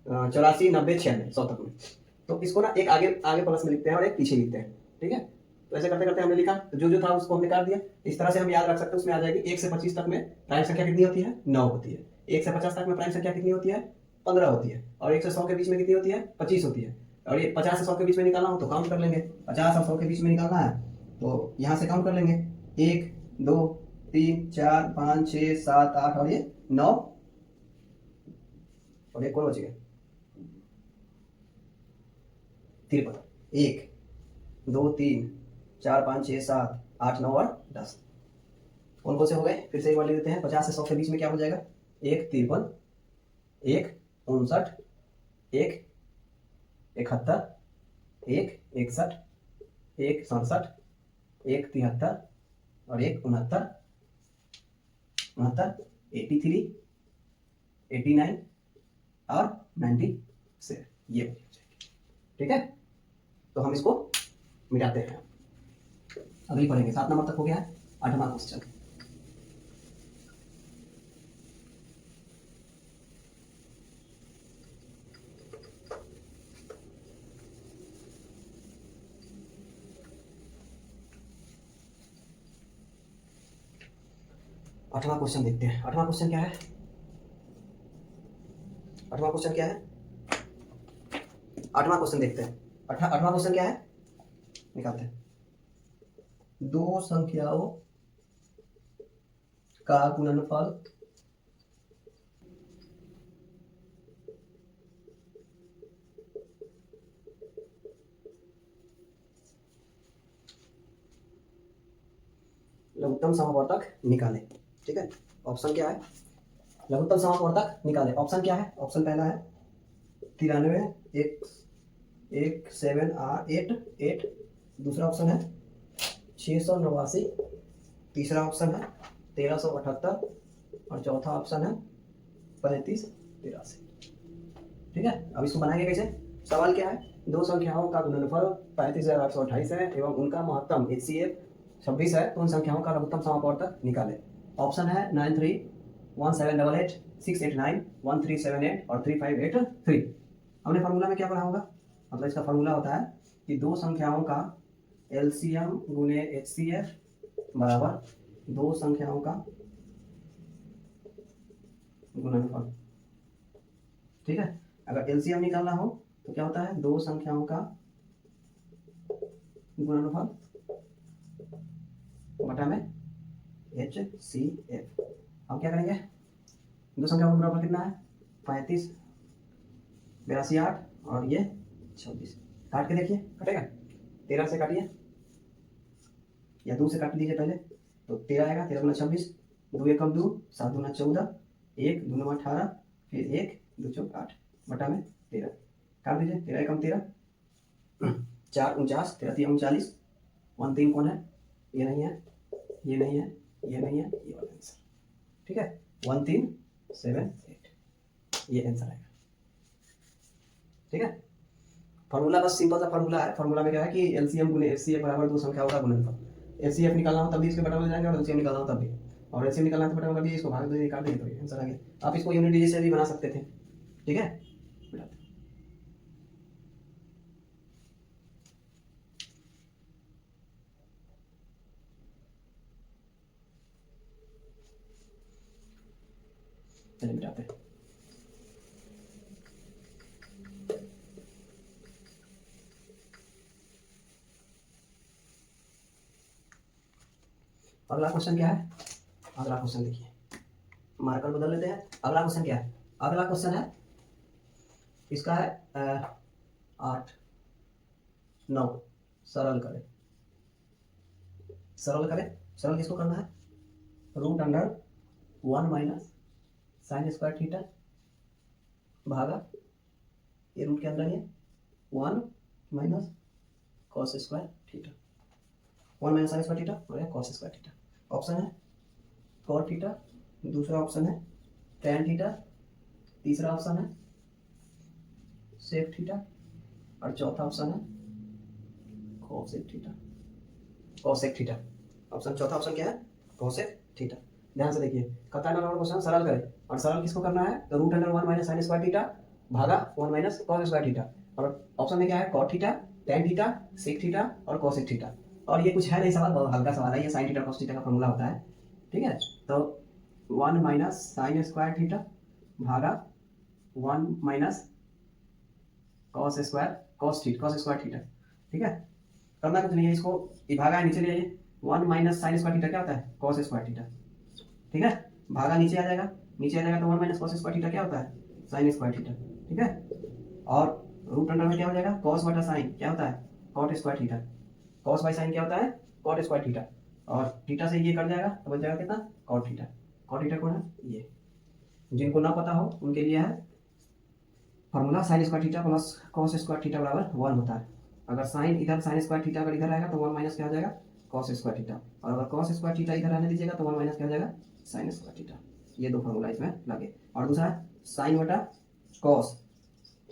90 96 100 तक में। तो इसको ना एक आगे आगे प्लस में लिखते हैं और एक पीछे लिखते हैं, ठीक है। तो ऐसे करते करते हमने लिखा, तो जो था उसको हमने काट दिया। इस तरह से हम याद रख सकते हैं, उसमें आ जाएगी 1 से 25 तक में प्राइम संख्या कितनी होती है, 9 होती है। 1 से 50 तक में प्राइम संख्या कितनी होती है, 15 होती है। और 1 से 100 के बीच में कितनी होती है, 25 होती है। और ये 50 से 100 के बीच में निकालना हो तो काउंट कर लेंगे, 50 और 100 के बीच में निकालना है तो यहाँ से काउंट कर लेंगे, 1 2 3 4 5 6 7 8 और ये 9 और एक और बच गया 53, 1 2 3 4 5 6 7 8 9 और 10 कौन से हो गए, फिर से एक बार लिख देते हैं। 50 से 100 के बीच में क्या हो जाएगा, 1 53 1 59 1 71 1 61 1 67 1 73 और 1 69 69 83 89 और 97, ये हो जाएगी, ठीक है। तो हम इसको मिटाते हैं, अगली पढ़ेंगे। 7 नंबर तक हो गया है, 8वां क्वेश्चन। आठवां क्वेश्चन देखते हैं। आठवां क्वेश्चन क्या है, आठवां क्वेश्चन क्या है, आठवां क्वेश्चन देखते हैं। आठवां क्वेश्चन क्या है, निकालते हैं। दो संख्याओं का गुणनफल लघुत्तम समापवर्तक निकाले, ठीक है। ऑप्शन क्या है, लघुत्तम समापवर्तक निकाले। ऑप्शन क्या है, ऑप्शन पहला है 93 1 7 8 8, दूसरा ऑप्शन है 689, तीसरा ऑप्शन है 1378 और चौथा ऑप्शन है 35 83, ठीक है। अब इसको बनाएंगे कैसे, सवाल क्या है, दो संख्याओं का गुणनफल 35,828 है एवं उनका महत्तम HCF 26 है, तो उन संख्याओं का लघुत्तम समापवर्तक निकाले। ऑप्शन है 931788 689 1378 और 3583। हमने फार्मूला में क्या पढ़ा होगा, मतलब इसका फार्मूला होता है कि दो संख्याओं का LCM गुने HCF बराबर दो संख्याओं का गुणनफल, ठीक है। अगर LCM निकालना हो तो क्या होता है, दो संख्याओं का गुणनफल बटा में HCF। हम क्या करेंगे, दो संख्याओं का गुणनफल कितना है, 35 82 8 और ये 26, काट के देखिए कटेगा, 13 से काटिए या 2 से काट लीजिए पहले, तो 13 आएगा, 13 गुना 26 2 एकम 2, 7 दूना 14, 1 2 9 18, फिर 1 2 चौक 8 बटा में 13, काट दीजिए। 13 एकम 13, 4 49, 13 3 39, 1 3 कौन है, ये नहीं है, ये नहीं है, ये नहीं है, ये वाला आंसर, ठीक है। 1 3 7 8, ये आंसर आएगा, ठीक है। फार्मूला बस सिंपल सा फार्मूला है। फार्मूला में क्या है कि एलसीएम गुने एचसीएफ बराबर दो संख्याओं का गुणनफल। एचसीएफ निकालना हो तब भी इसके बराबर हो जाएंगे और एलसीएम निकालना हो तब भी, और एलसीएम निकालना है तो बराबर कर दिए, इसको भाग दे काट दिए तो ये आंसर आ गया। आप इसको यूनिट डिजिट से भी बना सकते थे, ठीक है। चलिए मिटाते हैं। अगला क्वेश्चन क्या है, अगला क्वेश्चन देखिए, मार्कर बदल लेते हैं। अगला क्वेश्चन क्या है, अगला क्वेश्चन है इसका है 8 9, सरल करें, सरल करें। सरल किसको करना है, root under 1 minus sine square theta भागा, ये रूट के अंदर है 1 minus cos square theta, 1 minus sine square theta और कॉस स्क्वायर थीटा। ऑप्शन है कॉट थीटा, दूसरा ऑप्शन है टैन थीटा, तीसरा ऑप्शन है सेक थीटा और चौथा ऑप्शन है cosec theta, cosec theta. Option चौथा ऑप्शन क्या है, कोसेक थीटा। ध्यान से देखिए, कहता है नंबर क्वेश्चन सरल करें, और सरल किसको करना है, तो root under 1 minus sine square theta भागा 1 माइनस कॉस स्क्वायर थीटा, और ऑप्शन में क्या है cot theta, tan theta, sec theta और कोसेक थीटा। और ये कुछ है नहीं सवाल, बहुत हल्का सवाल है, ये साइन थीटा कॉस थीटा का फॉर्मूला होता है, ठीक है। तो 1 माइनस साइन स्क्वायर थीटा भागा 1 minus cos square cos square theta, ठीक है। करना कुछ नहीं है, इसको भागा है नीचे ले आइए, 1 माइनस साइन स्क्वायर थीटा क्या होता है, कॉस स्क्वायर थीटा, ठीक है। भागा नीचे आ जाएगा, नीचे आ जाएगा तो 1 माइनस कॉस स्क्वायर थीटा क्या होता है, साइन स्क्वायर थीटा, ठीक है। और रूट अंडर में क्या हो जाएगा, कॉस बटा साइन क्या होता है, cot square theta, cos by sine क्या होता है, कॉट स्क्वायर थीटा, और थीटा से ये कट जाएगा तो बच जाएगा कितना, कॉट थीटा। कॉट थीटा कौन है, ये। जिनको ना पता हो उनके लिए है formula, sign square theta plus cos square theta बराबर 1 होता है। अगर साइन इधर साइन स्क्वायर थीटा अगर इधर आएगा तो 1 माइनस क्या हो जाएगा, कॉस स्क्वायर थीटा, और अगर कॉस स्क्वायर थीटा इधर आने दीजिएगा तो 1 माइनस क्या हो जाएगा, साइन स्क्वायर थीटा। ये दो फॉर्मूला इसमें लगे। और दूसरा है साइन बटा कॉस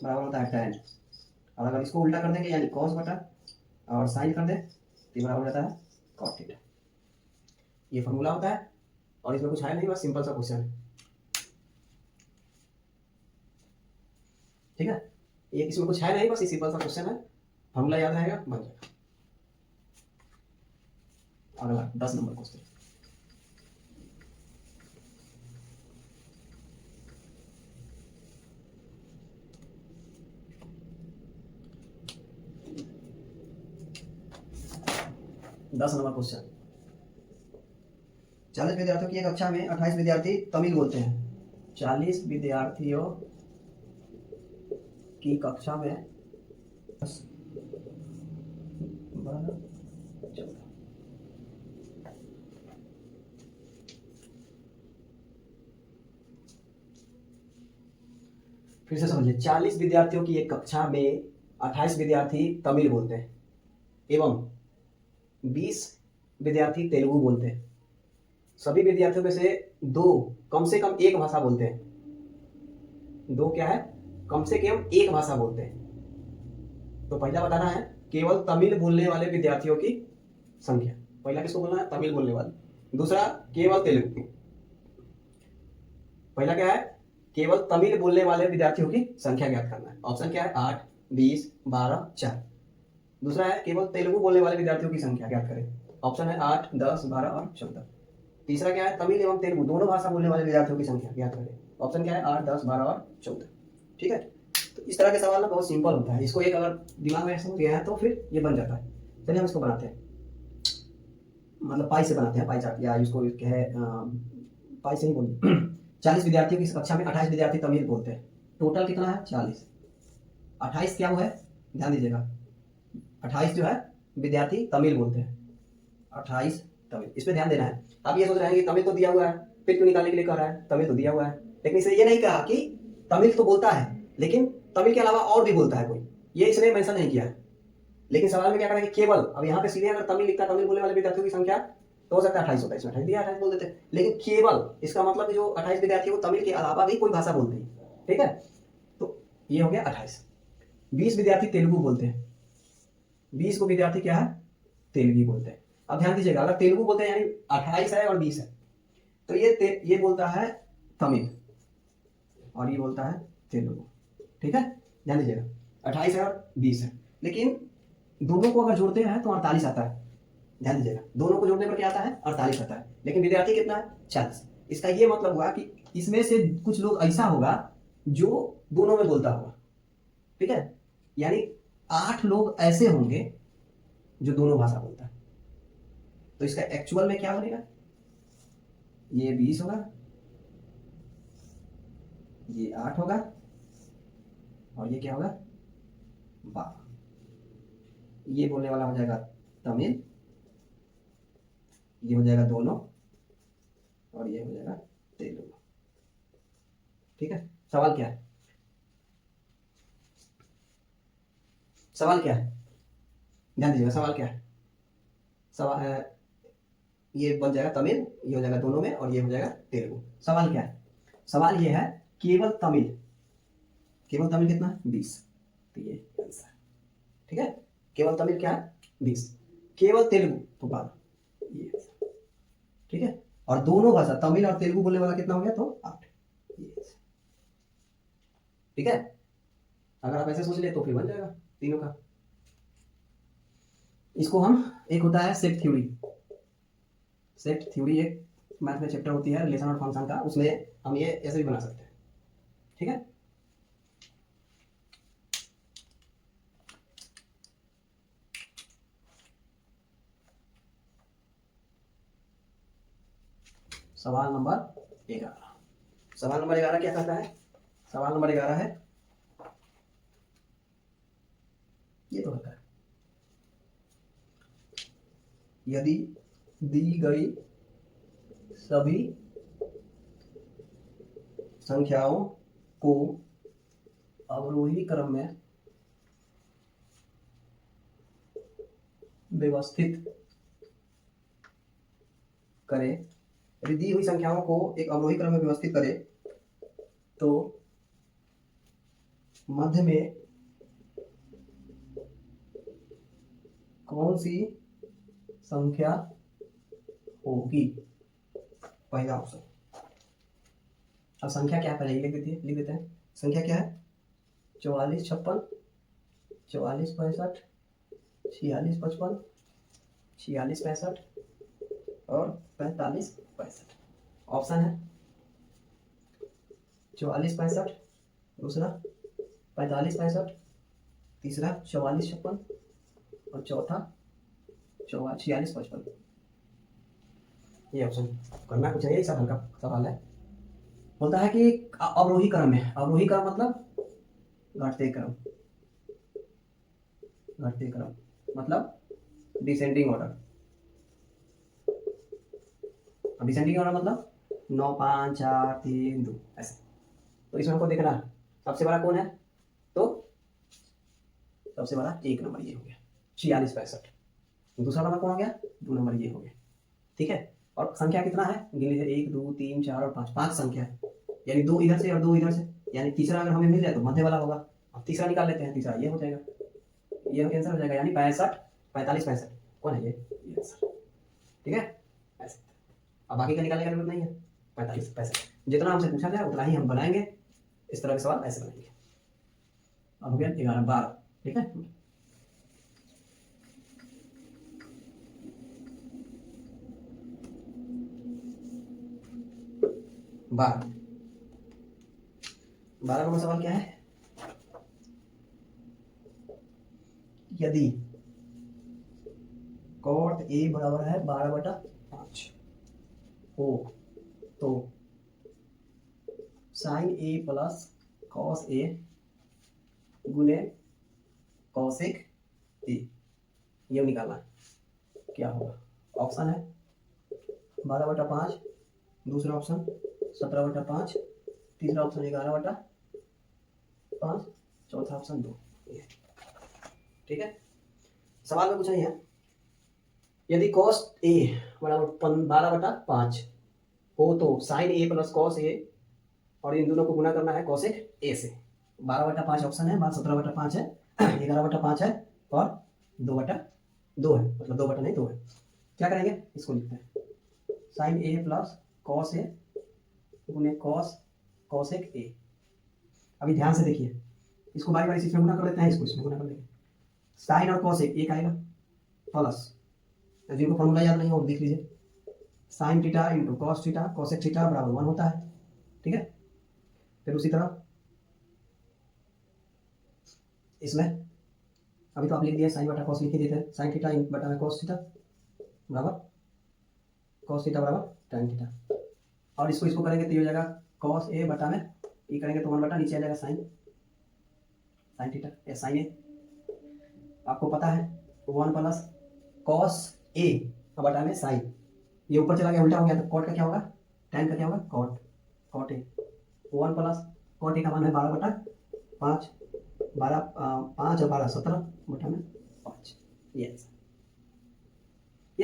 बराबर होता है टैन, और अगर इसको उल्टा कर देंगे यानी कॉस बटा और साइन कर दे तो बराबर हो जाता है कॉट थीटा। ये फॉर्मूला होता है और इसमें कुछ है नहीं, बस सिंपल सा क्वेश्चन है, ठीक है। ये इसमें कुछ है नहीं, बस ये सिंपल सा क्वेश्चन है, फॉर्मूला याद रहेगा बन जाएगा। अगला 10 नंबर क्वेश्चन, दस नंबर क्वेश्चन। 40 विद्यार्थियों की एक कक्षा में 28 विद्यार्थी तमिल बोलते हैं। 40 विद्यार्थियों की कक्षा में 10 12 14, फिर से समझिए, 40 विद्यार्थियों की एक कक्षा में 28 विद्यार्थी तमिल बोलते हैं एवं 20 विद्यार्थी तेलुगु बोलते हैं। सभी विद्यार्थियों में से दो कम से कम एक भाषा बोलते हैं, दो क्या है, कम से कम एक भाषा बोलते हैं। तो पहला बताना है केवल तमिल बोलने वाले विद्यार्थियों की संख्या। पहला किसको बोलना है, तमिल बोलने वाले। दूसरा केवल तेलुगु। पहला क्या है, केवल तमिल बोलने वाले विद्यार्थियों की संख्या ज्ञात करना है। ऑप्शन क्या है, 8 20 12 4। दूसरा है केवल तेलुगु बोलने वाले विद्यार्थियों की संख्या ज्ञात करें। ऑप्शन है 8 10 12 और 14। तीसरा क्या है, तमिल एवं तेलुगु दोनों भाषा बोलने वाले विद्यार्थियों की संख्या ज्ञात करें। ऑप्शन क्या है, 8 10 12 और 14। ठीक है, तो इस तरह के सवाल ना बहुत सिंपल होता है, इसको एक अगर दिमाग में समझ गया है तो फिर ये बन जाता है। चलिए हम इसको बनाते हैं, मतलब पाई से बनाते हैं, पाई चार्ट, या इसको है पाई से ही बोलिए। 40 विद्यार्थियों की कक्षा में 28 विद्यार्थी तमिल बोलते हैं। टोटल कितना है, 40। 28 क्या हुआ है, ध्यान दीजिएगा, 28 जो है विद्यार्थी तमिल बोलते हैं। 28 तमिल, इस पे ध्यान देना है। आप ये सोच रहे हैं कि तमिल तो दिया हुआ है, फिर क्यों निकालने के लिए कह रहा है, तमिल तो दिया हुआ है, लेकिन इसने ये नहीं कहा कि तमिल तो बोलता है लेकिन तमिल के अलावा और भी बोलता है कोई, ये इसने मेंशन नहीं किया है। लेकिन सवाल में क्या करेंगे, केवल, अब यहाँ पे सीधे अगर तमिल लिखता, तमिल बोलने वाले विद्यार्थियों की संख्या तो हो सकता है 28 होता है, इसमें 28 दिया, 28 बोल देते, लेकिन केवल इसका मतलब जो 28 विद्यार्थी वो तमिल के अलावा भी कोई भाषा बोलते हैं, ठीक है, तो ये हो गया 28। 20 विद्यार्थी तेलुगु बोलते हैं, 20 को विद्यार्थी क्या है, तेलुगु बोलते हैं। अब ध्यान दीजिएगा, अगर तेलुगु बोलते हैं यानी 28 है और 20 है, तो ये बोलता है तमिल और ये बोलता है तेलुगु, ठीक है, ध्यान दीजिएगा, 28 है और 20 है, लेकिन दोनों को अगर जोड़ते हैं तो 48 आता है। ध्यान दीजिएगा, दोनों को जोड़ने पर क्या आता है, 48 आता है, लेकिन विद्यार्थी कितना है, 40। इसका ये मतलब हुआ कि इसमें से कुछ लोग ऐसा होगा जो दोनों में बोलता होगा, ठीक है, यानी 8 लोग ऐसे होंगे जो दोनों भाषा बोलता है। तो इसका एक्चुअल में क्या बनेगा, ये 20 होगा, ये 8 होगा और ये क्या होगा, 12। ये बोलने वाला हो जाएगा तमिल, ये हो जाएगा दोनों और ये हो जाएगा तेलुगु, ठीक है। सवाल क्या है, सवाल क्या है, ध्यान दीजिएगा, सवाल क्या है, सवाल ये बन जाएगा तमिल, ये हो जाएगा दोनों में और ये हो जाएगा तेलुगु। सवाल क्या है, सवाल ये है केवल तमिल, केवल तमिल कितना है, 20, तो ये आंसर, ठीक है, केवल तमिल क्या है, 20, केवल तेलुगु तो 12, ये ठीक है, और दोनों भाषा तमिल और तेलुगु बोलने वाला कितना हो गया, तो 8, ये ठीक है। अगर आप ऐसे सोच ले तो फिर बन जाएगा तीनों का। इसको हम, एक होता है सेट थ्योरी, सेट थ्योरी एक मैथ में चैप्टर होती है रिलेशन और फंक्शन का, उसमें हम ये ऐसे भी बना सकते हैं, ठीक है। सवाल नंबर 11, सवाल नंबर 11 क्या कहता है, सवाल नंबर 11 है, ये तो होता है, यदि दी गई सभी संख्याओं को अवरोही क्रम में व्यवस्थित करें, यदि दी हुई संख्याओं को एक अवरोही क्रम में व्यवस्थित करें तो मध्य में कौन सी संख्या होगी, पहला ऑप्शन। अब संख्या क्या है पहले लिख देते हैं, संख्या क्या है, 44 56 44 65 46 55 46 65 और 45 65। ऑप्शन है 44 65, दूसरा 45 65, तीसरा 44 56 और चौथा 46 55। ये ऑप्शन करना कुछ नहीं, सब हल्का सवाल है। बोलता है कि अवरोही क्रम है, अवरोही क्रम मतलब घटते क्रम, घटते क्रम मतलब डिसेंडिंग ऑर्डर, डिसेंडिंग ऑर्डर मतलब 9 5 4 3 2 ऐसे। तो इसमें हमको देखना है सबसे बड़ा कौन है, तो सबसे बड़ा 1 नंबर ये हो गया 46 65, दूसरा नंबर कौन हो गया, 2 नंबर ये हो गया, ठीक है। और संख्या कितना है, गिन लीजिए 1 2 3 4 और 5, 5 संख्या है, यानी 2 इधर से और 2 इधर से, यानी तीसरा अगर हमें मिल जाए तो मध्य वाला होगा। अब तीसरा निकाल लेते हैं, तीसरा ये हो जाएगा, ये आंसर हो जाएगा, यानी 65 45 65 कौन है, ये आंसर, ठीक है ऐसे। अब बाकी का निकालने का जरूरत नहीं है, 45 65 जितना हमसे पूछा जाए उतना ही हम बनाएंगे, इस तरह के सवाल ऐसे बनाएंगे। अब हो गया 11 12, ठीक है। 12 नंबर सवाल क्या है, यदि cot A बराबर है 12/5 हो तो sin A plus cos A गुने cosec A, ये निकालना क्या होगा। ऑप्शन है 12/5, दूसरा ऑप्शन 17/5, तीसरा ऑप्शन 11/5, चौथा ऑप्शन 2। ठीक है, सवाल में पूछा है यदि cos A बराबर 12/5 हो तो sin A plus cos A, और इन दोनों को गुना करना है cosec A से। 12/5 ऑप्शन है, 17/5 है, 11/5 है और 2/2 है, मतलब 2 बटा नहीं 2 है। क्या करेंगे, इसको लिखते हैं sin A plus cos A गुने cosec A। अभी ध्यान से देखिए, इसको बारी बारी से इसमें गुना कर लेते हैं, इसको इसमें गुना कर लेंगे। साइन और cos एक आएगा प्लस, जिनको फॉर्मूला याद नहीं हो देख लीजिए, sine theta into cos theta cosec theta बराबर 1 होता है। ठीक है, फिर उसी तरह इसमें अभी तो आप लिख दिया साइन बटा कॉस लिख ही देते हैं, साइन थीटा बटा में कॉस थीटा बराबर cos थीटा बराबर tan थीटा, और इसको करेंगे तो ये हो जाएगा cos A बटा में ये करेंगे तो 1 बटा नीचे आ जाएगा साइन थीटा या साइन ए। आपको पता है 1 प्लस cos A बटा में साइन, ये ऊपर चला गया उल्टा हो गया तो कॉट का क्या होगा, tan का क्या होगा cot A. 1 plus cot A का मान है 12/5, 5 और 12 17 बटा में 5। ये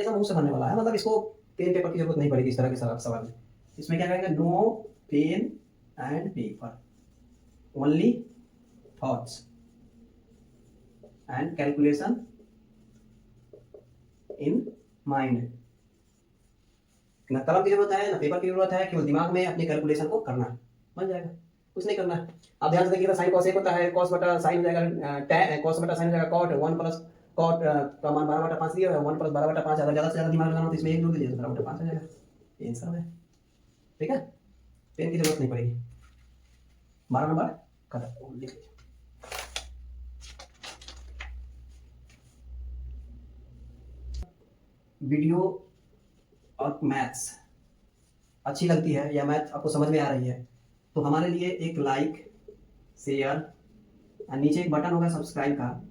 सब मुंह से बनने वाला है, मतलब इसको पेन पेपर की जरूरत नहीं पड़ेगी इस तरह के सवाल में। इसमें क्या करेंगे, no pen and paper, only thoughts and calculation in mind. ना कलम की जरूरत है ना पेपर की जरूरत है, केवल दिमाग में अपने कैलकुलेशन को करना है, बन जाएगा, कुछ नहीं करना है। आप ध्यान से देखिएगा, साइन कॉस एक होता है, कॉस बटा साइन हो जाएगा, कॉस बटा साइन हो जाएगा कॉट, 1 प्लस कॉट का मान 12/5 दिया है, 1 प्लस 12/5। अगर ज़्यादा से ज़्यादा दिमाग लगाना हो तो इसमें 1 जोड़ दीजिए तो 12/5 आ जाएगा, ये आंसर है। ठीक है, पेन की जरूरत नहीं पड़ेगी। 12 नंबर खत्म, लिख लीजिए। वीडियो और मैथ्स अच्छी लगती है या मैथ आपको समझ में आ रही है तो हमारे लिए एक लाइक, शेयर और नीचे एक बटन होगा सब्सक्राइब का,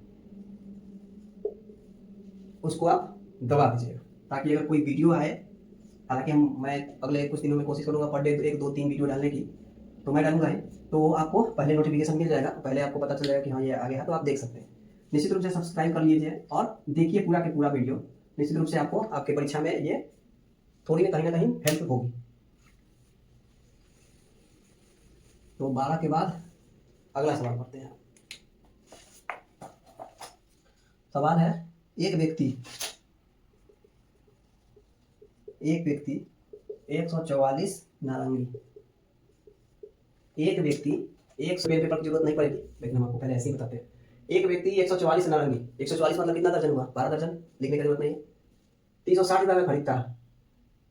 उसको आप दबा दीजिएगा ताकि अगर कोई वीडियो आए, हालांकि मैं अगले कुछ दिनों में कोशिश करूंगा पर डे 1 2 3 वीडियो डालने की, तो मैं डालूंगा ही, तो आपको पहले नोटिफिकेशन मिल जाएगा, पहले आपको पता चल जाएगा कि हाँ ये आ गया, तो आप देख सकते हैं। निश्चित रूप से सब्सक्राइब कर लीजिए और देखिए पूरा के पूरा वीडियो, निश्चित रूप से आपको आपके परीक्षा में ये थोड़ी ना कहीं हेल्प होगी। तो 12 के बाद अगला सवाल पढ़ते हैं। सवाल है, एक व्यक्ति 144 नारंगी, एक व्यक्ति 100 पेपर की जरूरत नहीं पड़ेगी, लेकिन हम आपको पहले ऐसे ही बताते हैं। एक व्यक्ति 144 नारंगी, 144 मतलब कितना दर्जन हुआ, 12 दर्जन, लिखने की जरूरत नहीं है। 360 रुपये में खरीदता है,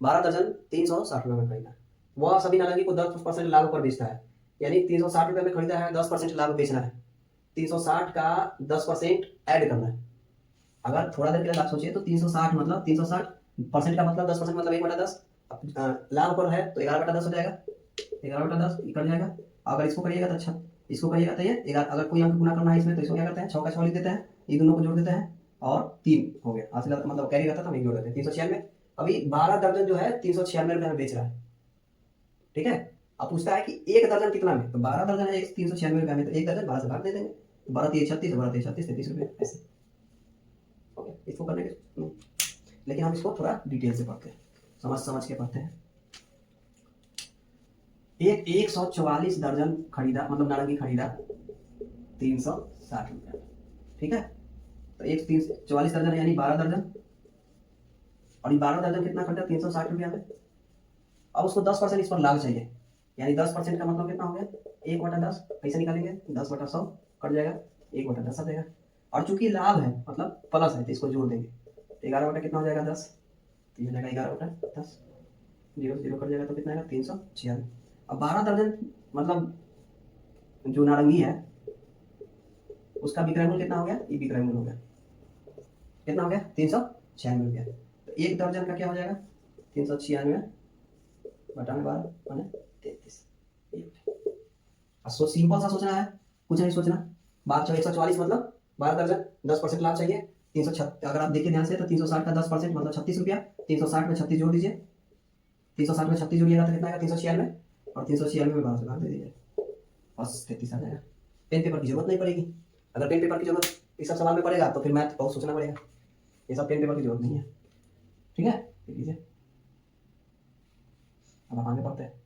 12 दर्जन 360 रुपये में खरीदा, वह सभी नारंगी को 10% लाभ पर बेचता है, यानी 360 रुपये में खरीदा है, 10% लाभ बेचना है, 360 का 10% ऐड करना है। अगर थोड़ा देर के लिए आप सोचिए तो 360 मतलब 360% का मतलब 10% मतलब 1/10, लाभ पर है तो 11/10 हो जाएगा, 11/10 कट जाएगा। अगर इसको करिएगा तो अच्छा, इसको करिएगा तो ये 11, अगर कोई अंक गुना करना है इसमें तो इसको क्या करते हैं, 6 का 6 लिख देते हैं, ये दोनों को जोड़ देते हैं और 3 हो गया, हासिल मतलब कैरी रहता था हम जोड़ देते हैं 396। अभी 12 दर्जन जो है 396 रुपये में बेच रहा है। ठीक है, अब पूछता है कि एक दर्जन कितना में, तो 12 दर्जन है 396 रुपये में, तो एक दर्जन 12 से भाग दे देंगे, 12 3 36, 12 3 36 33 रुपये ऐसे। ओके, इसको करने के, लेकिन हम इसको थोड़ा डिटेल से पढ़ते हैं, समझ के पढ़ते हैं। एक 144 दर्जन खरीदा, मतलब नारंगी खरीदा 360 रुपये। ठीक है, तो एक 344 दर्जन यानी 12 दर्जन, और ये 12 दर्जन कितना खरीदा 360 रुपया में। अब उसको 10% इस पर लाभ चाहिए, यानी 10% का मतलब कितना हो गया, 1/10। कैसे निकालेंगे, 10/100 कट जाएगा, 1/10 आ जाएगा। और चूंकि लाभ है मतलब प्लस है तो इसको जोड़ देंगे, 11 कितना हो जाएगा 10, तो ये हो जाएगा 11/10, 0 0 कट जाएगा तो कितना आएगा 346। अब 12 दर्जन मतलब जो नारंगी है उसका विक्रय मूल्य कितना हो गया, ये विक्रय मूल्य हो गया, कितना हो गया 396 रुपया। तो एक दर्जन का क्या हो जाएगा 396 बटा में 12 माने 33। सिंपल सा सोचना है, कुछ नहीं सोचना। 144 मतलब 12 दर्जन 10% लाभ चाहिए, 306। अगर आप देखिए ध्यान से तो 360 का 10% मतलब 36 रुपया, 360 में 36 जोड़ दीजिए 360 में 36 जोड़िएगा तो कितना आएगा 396, और 396 में 12 से भाग दे दीजिए, बस 33 आ जाएगा। पेन पेपर की जरूरत नहीं पड़ेगी। अगर पेन पेपर की जरूरत इस सब सवाल में पड़ेगा तो फिर मैथ बहुत सोचना पड़ेगा, ये सब पेन पेपर की जरूरत नहीं है। ठीक है, लिख लीजिए। अब हम आगे बढ़ते हैं।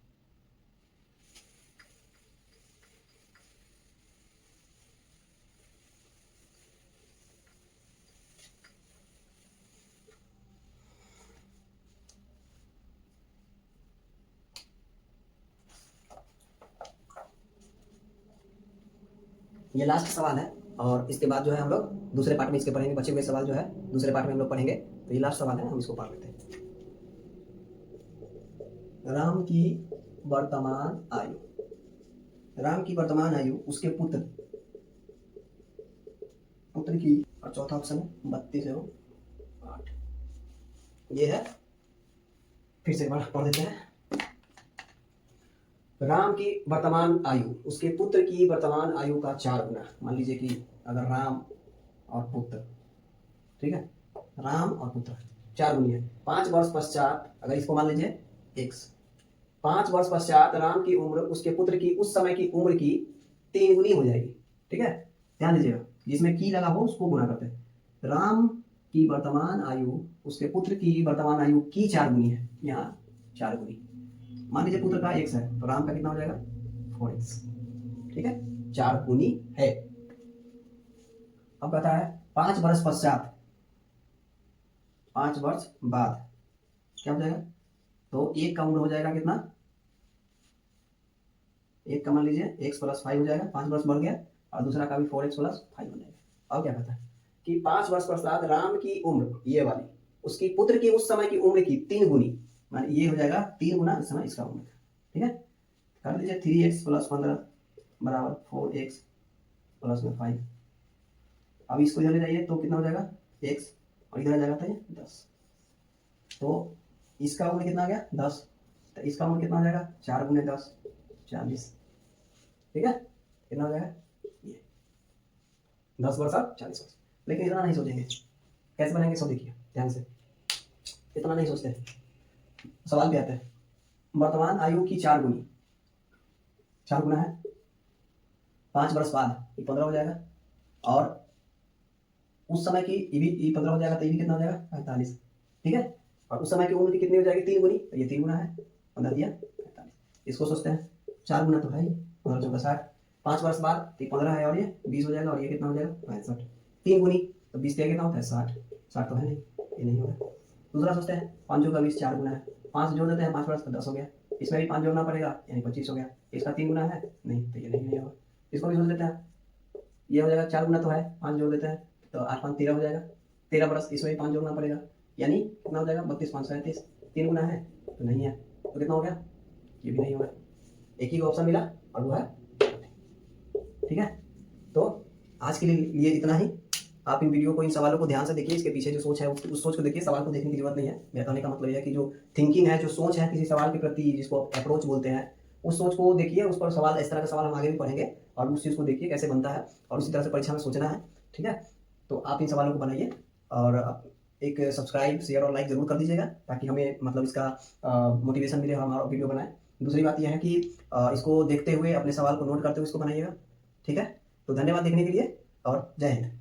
ये लास्ट सवाल है, और इसके बाद जो है हम लोग दूसरे पार्ट में इसके पढ़ेंगे। बचे हुए सवाल जो है दूसरे पार्ट में हम लोग पढ़ेंगे, तो ये लास्ट सवाल है, हम इसको पढ़ लेते हैं। राम की वर्तमान आयु, राम की वर्तमान आयु उसके पुत्र की, और चौथा ऑप्शन है 32 एवं 8। ये है, फिर से पढ़ देते हैं। राम की वर्तमान आयु उसके पुत्र की वर्तमान आयु का 4 गुना। मान लीजिए कि अगर राम और पुत्र, ठीक है, राम और पुत्र 4 गुनी है। 5 वर्ष पश्चात अगर इसको मान लीजिए x, 5 वर्ष पश्चात राम की उम्र उसके पुत्र की उस समय की उम्र की 3 गुनी हो जाएगी। ठीक है, ध्यान दीजिएगा, जिसमें की लगा हो उसको गुना करते हैं। राम की वर्तमान आयु उसके पुत्र की वर्तमान आयु की 4 गुनी है, यहाँ 4 गुनी। मान लीजिए पुत्र का x है तो राम का कितना हो जाएगा 4x। ठीक है, 4 गुनी है। अब कहता है 5 वर्ष पश्चात, 5 वर्ष बाद क्या हो जाएगा, तो एक का उम्र हो जाएगा कितना, एक का मान लीजिए x + 5 हो जाएगा, 5 वर्ष बढ़ गया, और दूसरा का भी 4x + 5 बन जाएगा। अब क्या कहता है कि 5 वर्ष पश्चात राम की उम्र ये वाली उसकी पुत्र की उस समय की उम्र की 3 गुनी, मान ये हो जाएगा 3 गुना इस समय इसका उम्र। ठीक है, कर लीजिए 3x + 15 बराबर 4x + 5। अब इसको इधर ले जाइए तो कितना हो जाएगा x, और इधर आ जाएगा तो ये 10। तो इसका उम्र कितना आ गया 10, तो इसका उम्र कितना हो जाएगा 4 × 10 40। ठीक है, कितना हो जाएगा ये 10 वर्ष और 40 वर्ष। लेकिन इतना नहीं सोचेंगे, कैसे बनाएंगे सब देखिए ध्यान से, इतना नहीं सोचते। सवाल पे आते हैं, वर्तमान आयु की 4 गुनी, 4 गुना है 5 वर्ष बाद ये 15 हो जाएगा, और उस समय की ये भी 15 हो जाएगा, तो ये भी कितना हो जाएगा 45। ठीक है, और उस समय की उम्र की कितनी हो जाएगी 3 गुनी, तो ये 3 गुना है 15 दिया 45। इसको सोचते हैं 4 गुना तो है ही, 15 × 4 = 60। 5 वर्ष बाद ये 15 है और ये 20 हो जाएगा, और ये कितना हो जाएगा 65। 3 गुनी तो 20 कितना होता है 60, 60 तो है नहीं, ये नहीं होगा। दूसरा सोचते हैं 5 × 20 4 गुना है, 5 जोड़ देते हैं, 5 वर्ष का 10 हो गया, इसमें भी 5 जोड़ना पड़ेगा यानी 25 हो गया। इसका 3 गुना है नहीं, तो ये नहीं होगा। इसको भी सोच देते हैं, ये हो जाएगा 4 गुना तो है, 5 जोड़ देते हैं तो 8 × 5 = 13 हो जाएगा, 13 वर्ष, इसमें भी 5 जोड़ना पड़ेगा यानी कितना हो जाएगा 32 × 5 = 37। 3 गुना है तो नहीं है, तो कितना हो गया, ये भी नहीं होगा। एक ही ऑप्शन मिला और वो है। ठीक है, तो आज के लिए इतना ही। आप इन वीडियो को, इन सवालों को ध्यान से देखिए, इसके पीछे जो सोच है उस सोच को देखिए, सवाल को देखने की जरूरत नहीं है। मेरा कहने का मतलब यह है कि जो थिंकिंग है, जो सोच है किसी सवाल के प्रति, जिसको अप्रोच बोलते हैं, उस सोच को देखिए, उस पर सवाल, इस तरह का सवाल हम आगे भी पढ़ेंगे, और उस चीज़ को देखिए कैसे बनता है, और उसी तरह से परीक्षा में सोचना है। ठीक है, तो आप इन सवालों को बनाइए, और एक सब्सक्राइब, शेयर और लाइक जरूर कर दीजिएगा, ताकि हमें मतलब इसका मोटिवेशन मिले, हमारा वीडियो बनाए। दूसरी बात यह है कि इसको देखते हुए अपने सवाल को नोट करते हुए इसको बनाइएगा। ठीक है, तो धन्यवाद देखने के लिए, और जय हिंद।